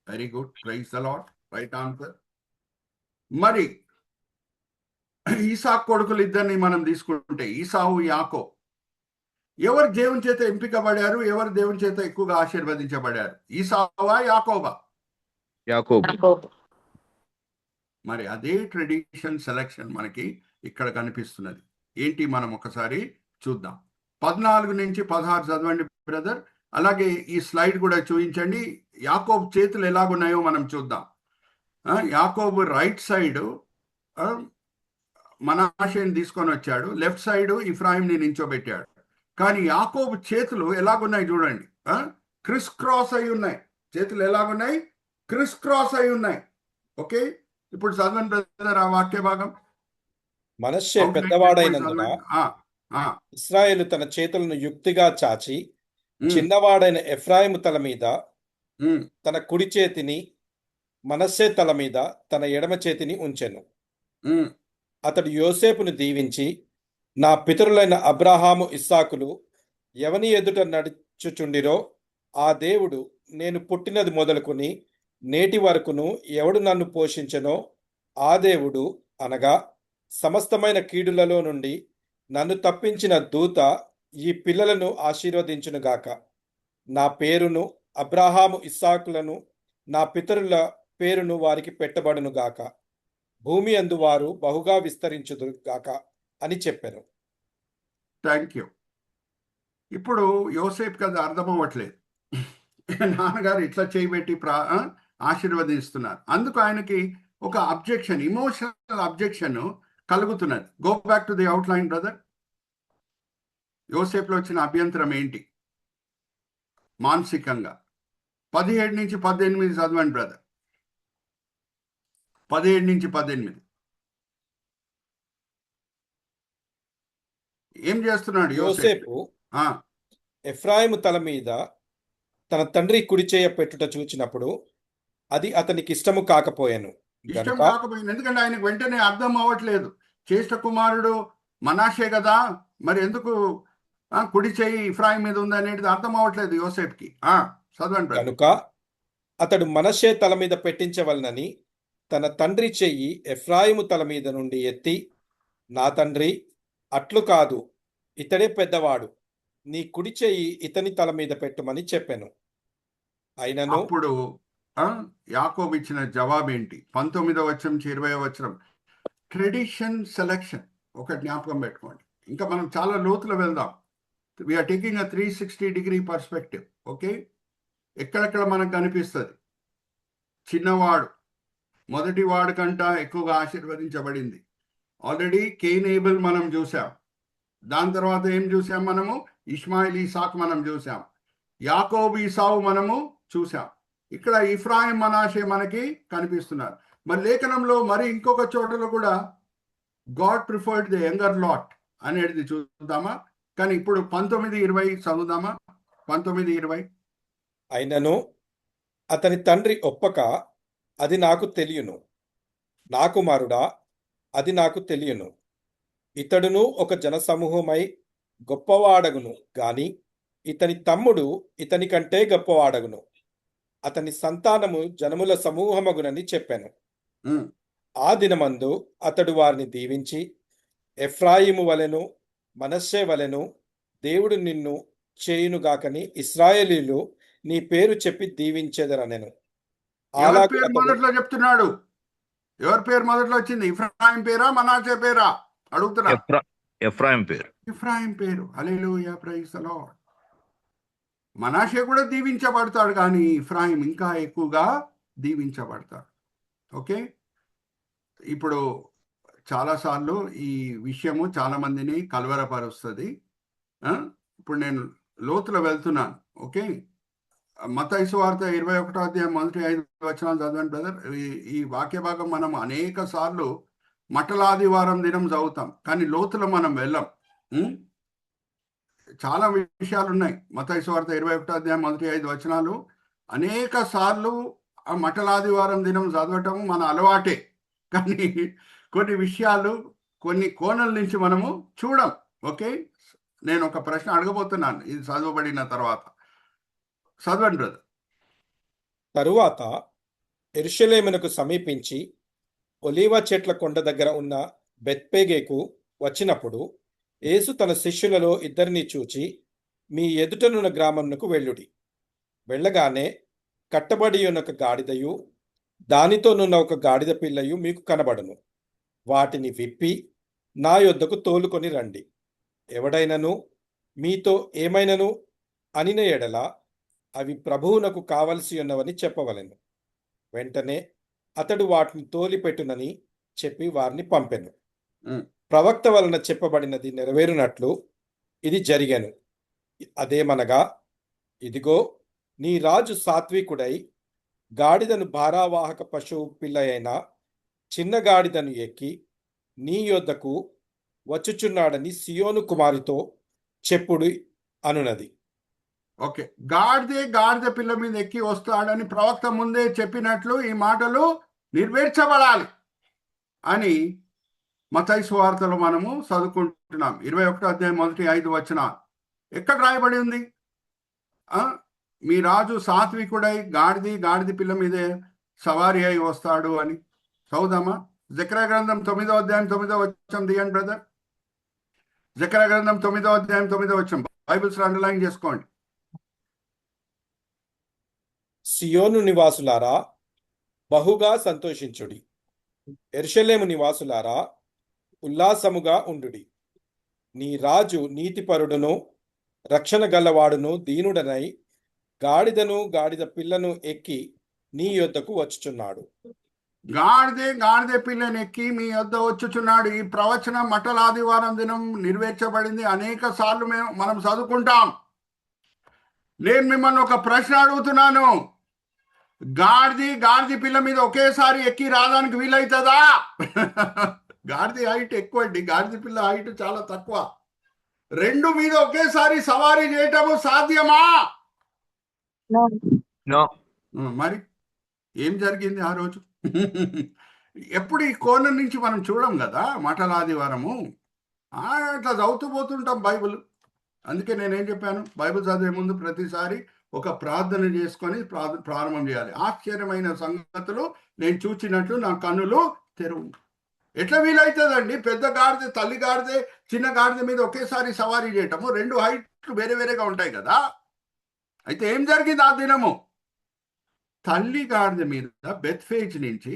Very good, praise the Lord, right answer. మరి ఈసాకు కొడుకులు ఇద్దరిని మనం తీసుకుంటే ఈసావు, యాకో, ఎవరు దేవుని చేత ఎంపికబడారు? ఎవరు దేవుని చేత ఎక్కువగా ఆశీర్వదించబడారు? ఈసావా, యాకోబా? యాకోబు. మరి అదే ట్రెడిషన్ సెలక్షన్ మనకి ఇక్కడ కనిపిస్తున్నది. ఏంటి మనం ఒకసారి చూద్దాం. 14 నుంచి 16 చదవండి బ్రదర్. అలాగే ఈ స్లైడ్ కూడా చూపించండి. యాకోబు చేతులు ఎలాగున్నాయో మనం చూద్దాం. యాకోబు రైట్ సైడ్ మనాషేని తీసుకొని వచ్చాడు, లెఫ్ట్ సైడ్ ఇఫ్రాయింని నించోబెట్టాడు. కానీ యాకోబు చేతులు ఎలాగున్నాయి చూడండి, క్రిస్ క్రాస్ అయి ఉన్నాయి. చేతులు ఎలాగున్నాయి? క్రిస్ క్రాస్ అయి ఉన్నాయి. ఓకే, ఇప్పుడు చదవండి బ్రదర్ ఆ వాక్య భాగం. మనష్షే పెద్దవాడైనందున ఇశ్రాయేలు తన చేతులను యుక్తిగా చాచి చిన్నవాడైన ఎఫ్రాయిము తల మీద తన కుడి చేతిని, మనష్షే తల మీద తన ఎడమ చేతిని ఉంచెను. అతడు యోసేపును దీవించి, నా పితరులైన అబ్రాహాము, ఇస్సాకులు ఎవని ఎదుట నడుచుచుండిరో ఆ దేవుడు నేను పుట్టినది మొదలుకొని నేటి వరకును ఎవడు నన్ను పోషించెనో ఆ దేవుడు, అనగా సమస్తమైన కీడులలో నుండి నన్ను తప్పించిన దూత ఈ పిల్లలను ఆశీర్వదించునుగాక. నా పేరును, అబ్రాహాము, ఇస్సాకులను, నా పితరుల పేరును వారికి పెట్టబడునుగాక. భూమి అందు వారు బహుగా విస్తరించుదురుగాక అని చెప్పాను. Thank you. ఇప్పుడు యోసేపు కదా అర్థం అవ్వట్లేదు, నాన్నగారు ఇట్లా చేయబెట్టి ఆశీర్వదిస్తున్నారు. అందుకు ఆయనకి ఒక అబ్జెక్షన్, ఇమోషనల్ అబ్జెక్షన్ కలుగుతున్నది. Go back to the outline brother. యోసేపులో వచ్చిన అభ్యంతరం ఏంటి మానసికంగా? 17 నుంచి 18 చదవండి బ్రదర్. 17 నుంచి 18 ఏం చేస్తున్నాడు యోసేపు? ఎఫ్రాయిము తల మీద తన తండ్రి కుడి చేయ పెట్టుట చూచినప్పుడు అది అతనికి ఇష్టము కాకపోయాను. ఇష్టం కాకపోయింది, ఎందుకంటే ఆయనకు వెంటనే అర్థం అవ్వట్లేదు. జ్యేష్ఠ కుమారుడు మనాషే కదా, మరి ఎందుకు కుడి చేయి ఇఫ్రాయిం మీద ఉంది అనేది అర్థం అవ్వట్లేదు యోసేపుకి. చదవండి. కనుక అతడు మనష్షే తల మీద పెట్టించవలనని తన తండ్రి చెయ్యి ఎఫ్రాయిము తల మీద నుండి ఎత్తి, నా తండ్రి, అట్లు కాదు, ఇతడే పెద్దవాడు, నీ కుడి చెయ్యి ఇతని తల మీద పెట్టుమని చెప్పాను. అయినను అప్పుడు యాకోబు ఇచ్చిన జవాబు ఏంటి? 19వ వచనం నుంచి 20వ వచనం. ట్రెడిషన్ సెలక్షన్ ఒక జ్ఞాపకం పెట్టుకోండి. ఇంకా మనం చాలా లోతులో వెళ్దాం. We are taking 360 degree perspective. Okay, ఎక్కడెక్కడ మనకు కనిపిస్తుంది చిన్నవాడు మొదటి వాడు కంట ఎక్కువగా ఆశీర్వదించబడింది. ఆల్రెడీ కేయిన్ ఏబెల్ మనం చూసాం. దాని తర్వాత ఏం చూసాం మనము? ఇష్మాయిల్, ఇసాకు మనం చూసాం. యాకోబు, ఈసావు మనము చూసాం. ఇక్కడ ఇఫ్రాయిం, మనాషే మనకి కనిపిస్తున్నారు. మరి లేఖనంలో మరి ఇంకొక చోటలో కూడా God preferred the younger lot అనేది చూద్దామా? కానీ ఇప్పుడు 19:20 చదువుదామా? 19:20. అయినను అతని తండ్రి ఒప్పక, అది నాకు తెలియను, నా కుమారుడా, అది నాకు తెలియను. ఇతడును ఒక జనసమూహమై గొప్పవాడగును గాని ఇతని తమ్ముడు ఇతని కంటే గొప్పవాడగును. అతని సంతానము జనముల సమూహమగునని చెప్పాను. ఆ దినమందు అతడు వారిని దీవించి, ఎఫ్రాయిము వలెను మనష్షే వలెను దేవుడు నిన్ను చేయునుగాకని ఇశ్రాయేలీలు నీ పేరు చెప్పి దీవించెదరనెను. మొదట్లో చెప్తున్నాడు. ఎవరి పేరు మొదట్లో వచ్చింది? ఇఫ్రాయిం పేరా, మనాషే పేరా అడుగుతున్నా? ఎఫ్రాయిం పేరు. ఇఫ్రాయిం పేరు. హల్లెలూయా, ప్రైజ్ ది లార్డ్. మనాషే కూడా దీవించబడతాడు, కానీ ఇఫ్రాయిం ఇంకా ఎక్కువగా దీవించబడతాడు. ఓకే, ఇప్పుడు చాలాసార్లు ఈ విషయము చాలా మందిని కలవరపరుస్తుంది. ఇప్పుడు నేను లోతులో వెళ్తున్నాను. ఓకే, మత్తయి సువార్త 21వ అధ్యాయం 1-5 వచనాలు చదవండి బ్రదర్. ఈ వాక్య భాగం మనం అనేక సార్లు మట్టలాదివారం దినం చదువుతాం, కానీ లోతులో మనం వెళ్ళాం. చాలా విషయాలు ఉన్నాయి. మత్తయి సువార్త 21వ అధ్యాయం 1-5 వచనాలు అనేక సార్లు ఆ మటలాదివారం దినం చదవటం మన అలవాటే, కానీ కొన్ని విషయాలు కొన్ని కోణాల నుంచి మనము చూడం. ఓకే, నేను ఒక ప్రశ్న అడగబోతున్నాను ఇది చదవబడిన తర్వాత. చదవండి బ్రదర్. తరువాత యెరూషలేమునకు సమీపించి ఒలీవ చెట్ల కొండ దగ్గర ఉన్న బెత్పేగేకు వచ్చినప్పుడు యేసు తన శిష్యులలో ఇద్దరిని చూచి, మీ ఎదుటనున్న గ్రామమునకు వెళ్ళుడి. వెళ్ళగానే కట్టబడి ఉన్న ఒక గాడిదయు దానితోనున్న ఒక గాడిద పిల్లయు మీకు కనబడును. వాటిని విప్పి నా యొద్దకు తోలుకొని రండి. ఎవడైనను మీతో ఏమైనను అనిన ఎడల అవి ప్రభువునకు కావలసి ఉన్నవని చెప్పవలెను. వెంటనే అతడు వాటిని తోలిపెట్టునని చెప్పి వారిని పంపెను. ప్రవక్త వలన చెప్పబడినది నెరవేరునట్లు ఇది జరిగెను. అదేమనగా, ఇదిగో నీ రాజు సాత్వికుడై గాడిదను భారావాహక పశువు పిల్ల అయిన చిన్న గాడిదను ఎక్కి నీ యొద్దకు వచ్చుచున్నాడని సియోను కుమారితో చెప్పుడు అనునది. ఓకే, గాడిద పిల్ల మీద ఎక్కి వస్తాడని ప్రవక్త ముందే చెప్పినట్లు ఈ మాటలు నెరవేర్చబడాలి అని మత్తయి సువార్తలో మనము చదువుకుంటున్నాం. 21వ అధ్యాయం 1-5 వచనాలు. ఎక్కడ రాయబడి ఉంది? మీ రాజు సాత్వికుడై గాడిద పిల్ల మీదే సవారి అయి వస్తాడు అని. చదువుదామా? జకర్యా గ్రంథం 9వ అధ్యాయం 9వ వచనం తీయండి బ్రదర్. జకర్యా గ్రంథం 9వ అధ్యాయం 9వ వచనం బైబిల్స్ అండర్లైన్ చేసుకోండి. సియోను నివాసులారా బహుగా సంతోషించుడి, యెరూషలేము నివాసులారా ఉల్లాసముగా ఉండుడి. నీ రాజు నీతిపరుడును రక్షణ గలవాడును దీనుడనై గాడిదను గాడిద పిల్లను ఎక్కి నీ యొద్దకు వచ్చుచున్నాడు. గాడిద పిల్లని ఎక్కి మీ యొద్ద వచ్చుచున్నాడు. ఈ ప్రవచనం మటలాదివారం దినం నెరవేర్చబడింది. అనేక సార్లు మనం చదువుకుంటాం. నేను మిమ్మల్ని ఒక ప్రశ్న అడుగుతున్నాను. గాడిద పిల్ల మీద ఒకేసారి ఎక్కి రావడానికి వీలవుతుందా? గాడిద హైట్ ఎక్కువ అండి, గాడిద పిల్ల హైట్ చాలా తక్కువ. రెండు మీద ఒకేసారి సవారీ చేయటము సాధ్యమా? మరి ఏం జరిగింది ఆ రోజు? ఎప్పుడు ఈ కోణం నుంచి మనం చూడం కదా మటలాదివారము. అట్లా చదువుతూ పోతుంటాం బైబిల్. అందుకే నేనేం చెప్పాను, బైబిల్ చదివే ముందు ప్రతిసారి ఒక ప్రార్థన చేసుకొని ప్రారంభం చేయాలి. ఆశ్చర్యమైన సంగతులు నేను చూచినట్లు నా కన్నులు తెరువు. ఎట్లా వీలవుతుందండి? పెద్ద గాడిద, తల్లి గాడిద, చిన్న గాడిద మీద ఒకేసారి సవారీ చేయటము. రెండు హైట్లు వేరే వేరేగా ఉంటాయి కదా. అయితే ఏం జరిగింది ఆ దినము? తల్లి గాడిద మీద బెత్ఫేజ్ నుంచి,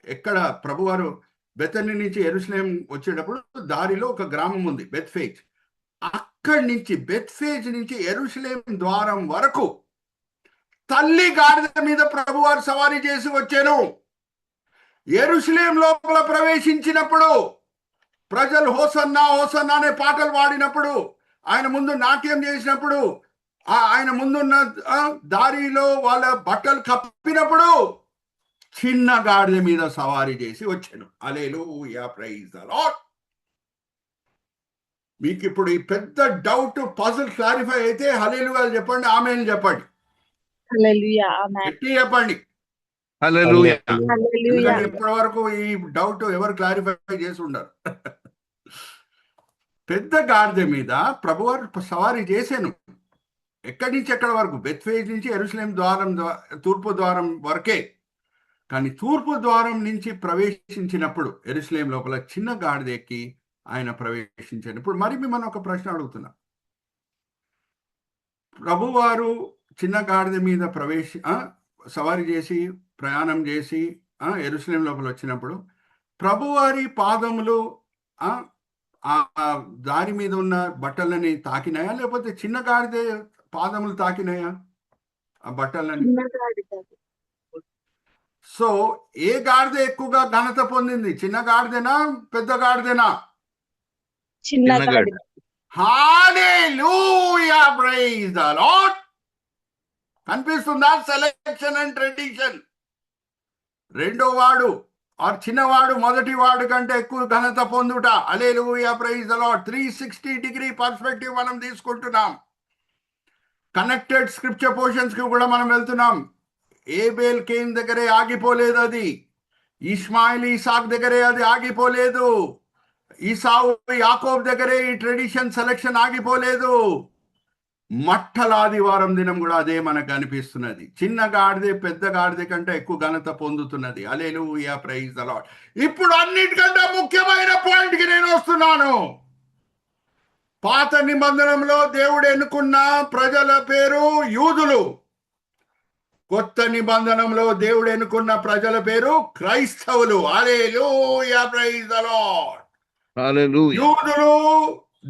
ఎక్కడ ప్రభువారు బెతని నుంచి యెరూషలేం వచ్చేటప్పుడు దారిలో ఒక గ్రామం ఉంది బెత్ఫేజ్. అక్కడి నుంచి బెత్ఫేజ్ నుంచి యెరూషలేం ద్వారం వరకు తల్లి గాడిద మీద ప్రభువారు సవారీ చేసి వచ్చాను. యెరూషలేం లోపల ప్రవేశించినప్పుడు ప్రజలు హోసన్నా హోసన్నా అనే పాటలు పాడినప్పుడు, ఆయన ముందు నాట్యం చేసినప్పుడు, ఆయన ముందున్న దారిలో వాళ్ళ బట్టలు కప్పినప్పుడు చిన్న గాడిద మీద సవారీ చేసి వచ్చాను. హల్లెలూయా, ప్రైజ్ ది లార్డ్. మీకు ఇప్పుడు ఈ పెద్ద డౌట్ పజిల్ క్లారిఫై అయితే హల్లెలూయా చెప్పండి, ఆమేన్ చెప్పండి, ఎట్టి చెప్పండి. హల్లెలూయా. ఎందుకంటే ఇప్పటి వరకు ఈ డౌట్ ఎవరు క్లారిఫై చేసి ఉండరు. పెద్ద గాడిద మీద ప్రభువారు సవారీ చేశాను. ఎక్కడి నుంచి ఎక్కడి వరకు? బెత్ఫేజ్ నుంచి యెరూషలేం ద్వారం, తూర్పు ద్వారం వరకే. కానీ తూర్పు ద్వారం నుంచి ప్రవేశించినప్పుడు యెరూషలేం లోపల చిన్న గాడిద ఎక్కి ఆయన ప్రవేశించాడు. ఇప్పుడు మరి మిమ్మల్ని ఒక ప్రశ్న అడుగుతున్నా. ప్రభువారు చిన్న గాడిద మీద సవారీ చేసి ప్రయాణం చేసి యెరూషలేం లోపల వచ్చినప్పుడు ప్రభువారి పాదములు ఆ దారి మీద ఉన్న బట్టలని తాకినాయా, లేకపోతే చిన్న గాడిద పాదములు తాకినాయా ఆ బట్టలని? సో ఏ గాడిద ఎక్కువగా ఘనత పొందింది? చిన్న గాడిదేనా, పెద్ద గాడిదేనా? Hallelujah, praise the Lord. కనిపిస్తుందా సెలెక్షన్ అండ్ ట్రెడిషన్? రెండో వాడు చిన్నవాడు మొదటి వాడు కంటే ఎక్కువ ఘనత పొందుట. Hallelujah, praise the Lord. 360 degree perspective మనం తీసుకుంటున్నాం. కనెక్టెడ్ స్క్రిప్చర్ పోర్షన్స్ కి కూడా మనం వెళ్తున్నాం. ఏబేల్ కేన్ దగ్గరే ఆగిపోలేదు, అది ఇస్మాయిల్ ఇసాక్ దగ్గరే అది ఆగిపోలేదు, ఈసావు యాకోబ్ దగ్గరే ఈ ట్రెడిషన్ సెలక్షన్ ఆగిపోలేదు. మట్టల ఆదివారం దినం కూడా అదే మనకు అనిపిస్తున్నది. చిన్న గాడిదే పెద్ద గాడిదే కంటే ఎక్కువ ఘనత పొందుతున్నది. హల్లెలూయా, ప్రైజ్ ది లార్డ్. ఇప్పుడు అన్నిటికంటే ముఖ్యమైన పాయింట్కి నేను వస్తున్నాను. పాత నిబంధనలో దేవుడు ఎన్నుకున్న ప్రజల పేరు యూదులు. కొత్త నిబంధనలో దేవుడు ఎన్నుకున్న ప్రజల పేరు క్రైస్తవులు. Hallelujah, praise the lord. హల్లెలూయా. యూదులు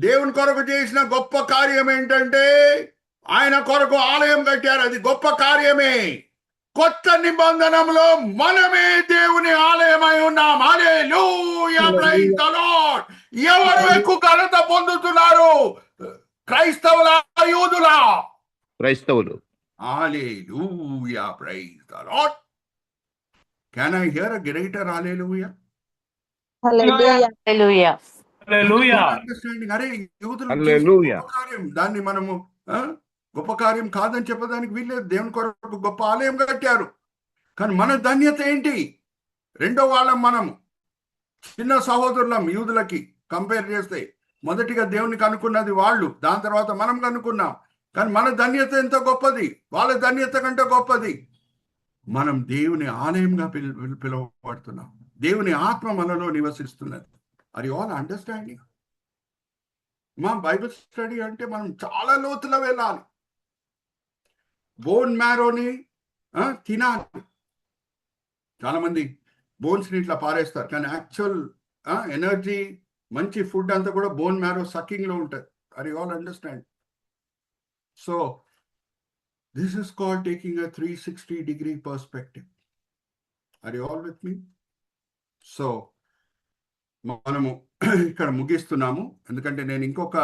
దేవుని కొరకు చేసిన గొప్ప కార్యం ఏంటంటే ఆయన కొరకు ఆలయం కట్టారు, అది గొప్ప కార్యమే. కొత్త నిబంధనలో మనమే దేవుని ఆలయమై ఉన్నాం. Hallelujah, praise the Lord. ఎవరు ఎక్కువ ఘనత పొందుతున్నారు, క్రైస్తవుల యూదులా? క్రైస్తవులు. Hallelujah, praise the Lord. Can I hear a greater hallelujah? Hallelujah. Hallelujah. Understanding. అరే యూదులు హల్లెలూయా. గొప్ప కార్యం, దాన్ని మనము గొప్ప కార్యం కాదని చెప్పడానికి వీల్లేదు. దేవుని కొరకు గొప్ప ఆలయం కట్టారు. కానీ మన ధన్యత ఏంటి? రెండో వాళ్ళం మనము, చిన్న సహోదరులం. యూదులకి కంపేర్ చేస్తే మొదటిగా దేవునికి అనుకున్నది వాళ్ళు, దాని తర్వాత మనం కనుక్కున్నాం. కానీ మన ధన్యత ఎంత గొప్పది, వాళ్ళ ధన్యత కంటే గొప్పది. మనం దేవుని ఆలయంగా పిలువబడుతున్నాం. దేవుని ఆత్మ మనలో నివసిస్తున్నది. Are you all understanding? మా బైబిల్ స్టడీ అంటే మనం చాలా లోతులో వెళ్ళాలి. బోన్ మ్యారోని తినాలి. చాలా మంది బోన్స్ ని ఇట్లా పారేస్తారు, కానీ యాక్చువల్ ఎనర్జీ, మంచి ఫుడ్ అంతా కూడా బోన్ మ్యారో సకింగ్ లో ఉంటుంది. Are you all understand? So this is called taking a 360-degree perspective. Are you all with me? So మనము ఇక్కడ ముగిస్తున్నాము, ఎందుకంటే నేను ఇంకొక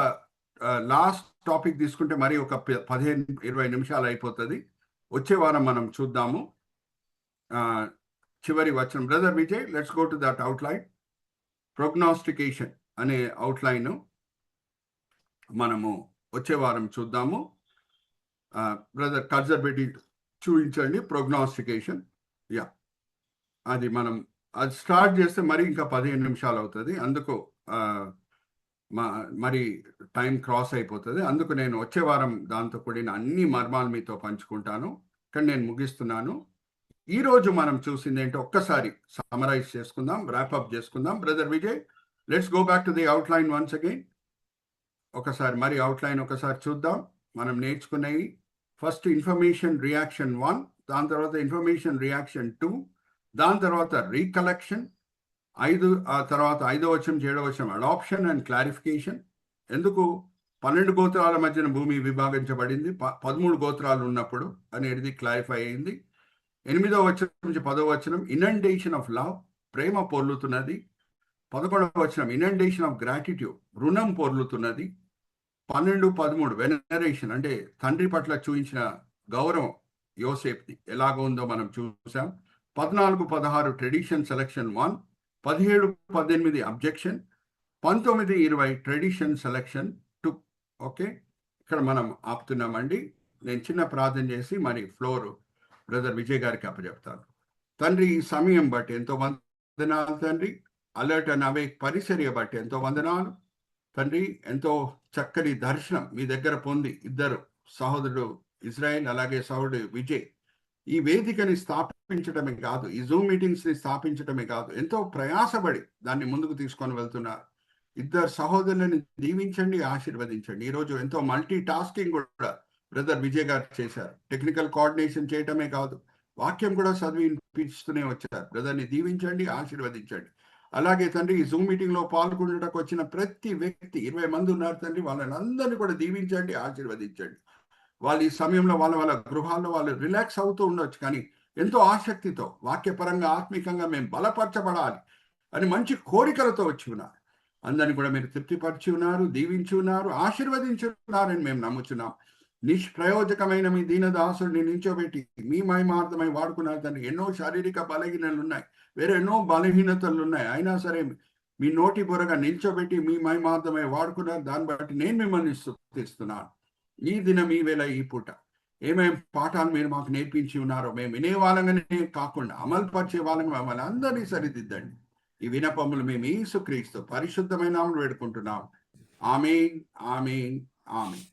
లాస్ట్ టాపిక్ తీసుకుంటే మరి ఒక 15-20 నిమిషాలు అయిపోతుంది. వచ్చే వారం మనం చూద్దాము చివరి వచనం. Brother Vijay, let's go to that outline. Prognostication అనే అవుట్లైన్ మనము వచ్చే వారం చూద్దాము. బ్రదర్ కర్జర్ పెట్టి చూపించండి ప్రోగ్నాస్టికేషన్. యా, అది మనం అది స్టార్ట్ చేస్తే మరి ఇంకా 15 నిమిషాలు అవుతుంది. అందుకు మరి టైం క్రాస్ అయిపోతుంది. అందుకు నేను వచ్చే వారం దాంతో కూడిన అన్ని మర్మాలు మీతో పంచుకుంటాను. కానీ నేను ముగిస్తున్నాను. ఈరోజు మనం చూసింది ఏంటో ఒక్కసారి సమరైజ్ చేసుకుందాం, ర్యాప్అప్ చేసుకుందాం. Brother Vijay, let's go back to the outline once again. ఒకసారి మరి అవుట్లైన్ ఒకసారి చూద్దాం. మనం నేర్చుకునేవి ఫస్ట్ ఇన్ఫర్మేషన్ రియాక్షన్ 1, దాని తర్వాత ఇన్ఫర్మేషన్ రియాక్షన్ 2, దాని తర్వాత రీకలెక్షన్ 5, ఆ తర్వాత 5వ వచనం 7వ వచనం అడాప్షన్ అండ్ క్లారిఫికేషన్. ఎందుకు 12 గోత్రాల మధ్యన భూమి విభాగించబడింది, 13 గోత్రాలు ఉన్నప్పుడు అనేది క్లారిఫై అయింది. 8వ వచనం నుంచి 10వ వచనం ఇనండేషన్ ఆఫ్ లవ్, ప్రేమ పొర్లుతున్నది. 11వ వచనం ఇనండేషన్ ఆఫ్ గ్రాటిట్యూడ్, రుణం పొర్లుతున్నది. 12, 13 వెనరేషన్, అంటే తండ్రి పట్ల చూపించిన గౌరవం యోసేపుది ఎలాగ ఉందో మనం చూసాం. 14, 16 tradition selection 1, 17, 18 objection, 19, 20 tradition selection 2. Okay, ఇక్కడ మనం ఆపుతున్నామండి. నేను చిన్న ప్రార్థన చేసి మరి ఫ్లోర్ బ్రదర్ విజయ్ గారికి అప్పచెప్తాను. తండ్రి, ఈ సమయం బట్టి ఎంతో వందనాలు తండ్రి. అలర్ట్ అండ్ అవేక్ పరిచర్య బట్టి ఎంతో వందనాలు తండ్రి. ఎంతో చక్కని దర్శనం మీ దగ్గర పొంది ఇద్దరు సహోదరుడు ఇజ్రాయెల్ అలాగే సహోదరుడు విజయ్ ఈ వేదికని స్థాపించడమే కాదు, ఈ జూమ్ మీటింగ్స్ ని స్థాపించడమే కాదు, ఎంతో ప్రయాసపడి దాన్ని ముందుకు తీసుకొని వెళ్తున్నారు. ఇద్దరు సహోదరులను దీవించండి, ఆశీర్వదించండి. ఈరోజు ఎంతో మల్టీ టాస్కింగ్ కూడా బ్రదర్ విజయ్ గారు చేశారు. టెక్నికల్ కోఆర్డినేషన్ చేయటమే కాదు, వాక్యం కూడా చదివినిపిస్తూనే వచ్చారు. బ్రదర్ని దీవించండి, ఆశీర్వదించండి. అలాగే తండ్రి, ఈ జూమ్ మీటింగ్ లో పాల్గొనడానికి వచ్చిన ప్రతి వ్యక్తి 20 మంది ఉన్నారు తండ్రి, వాళ్ళని అందరినీ కూడా దీవించండి, ఆశీర్వదించండి. వాళ్ళు ఈ సమయంలో వాళ్ళ గృహాల్లో వాళ్ళు రిలాక్స్ అవుతూ ఉండొచ్చు, కానీ ఎంతో ఆసక్తితో వాక్యపరంగా ఆత్మికంగా మేము బలపరచబడాలి అని మంచి కోరికలతో వచ్చి ఉన్నారు. అందరినీ కూడా మీరు తృప్తిపరిచి ఉన్నారు, దీవించి ఉన్నారు, ఆశీర్వదించి ఉన్నారని మేము నమ్ముచున్నాం. నిష్ప్రయోజకమైన మీ దీనదాసుడిని నించోబెట్టి మీ మహిమార్థమై వాడుకున్నారు తండ్రి. ఎన్నో శారీరక బలహీనలు ఉన్నాయి, వేరే ఎన్నో బలహీనతలు ఉన్నాయి, అయినా సరే మీ నోటి బురగా నిల్చోబెట్టి మీ మహిమార్థమై వాడుకున్నారు. దాన్ని బట్టి నేను మిమ్మల్ని స్తుతిస్తున్నాను. ఈ దినం, ఈ వేళ, ఈ పూట ఏమేం పాఠాలు మీరు మాకు నేర్పించి ఉన్నారో మేము వినే వాళ్ళగానే కాకుండా అమలు పరిచే వాళ్ళని మమ్మల్ని అందరినీ సరిదిద్దండి. ఈ వినపములు మేము యేసుక్రీస్తు పరిశుద్ధమైన నామములో వేడుకుంటున్నాం. ఆమేన్, ఆమేన్, ఆమేన్.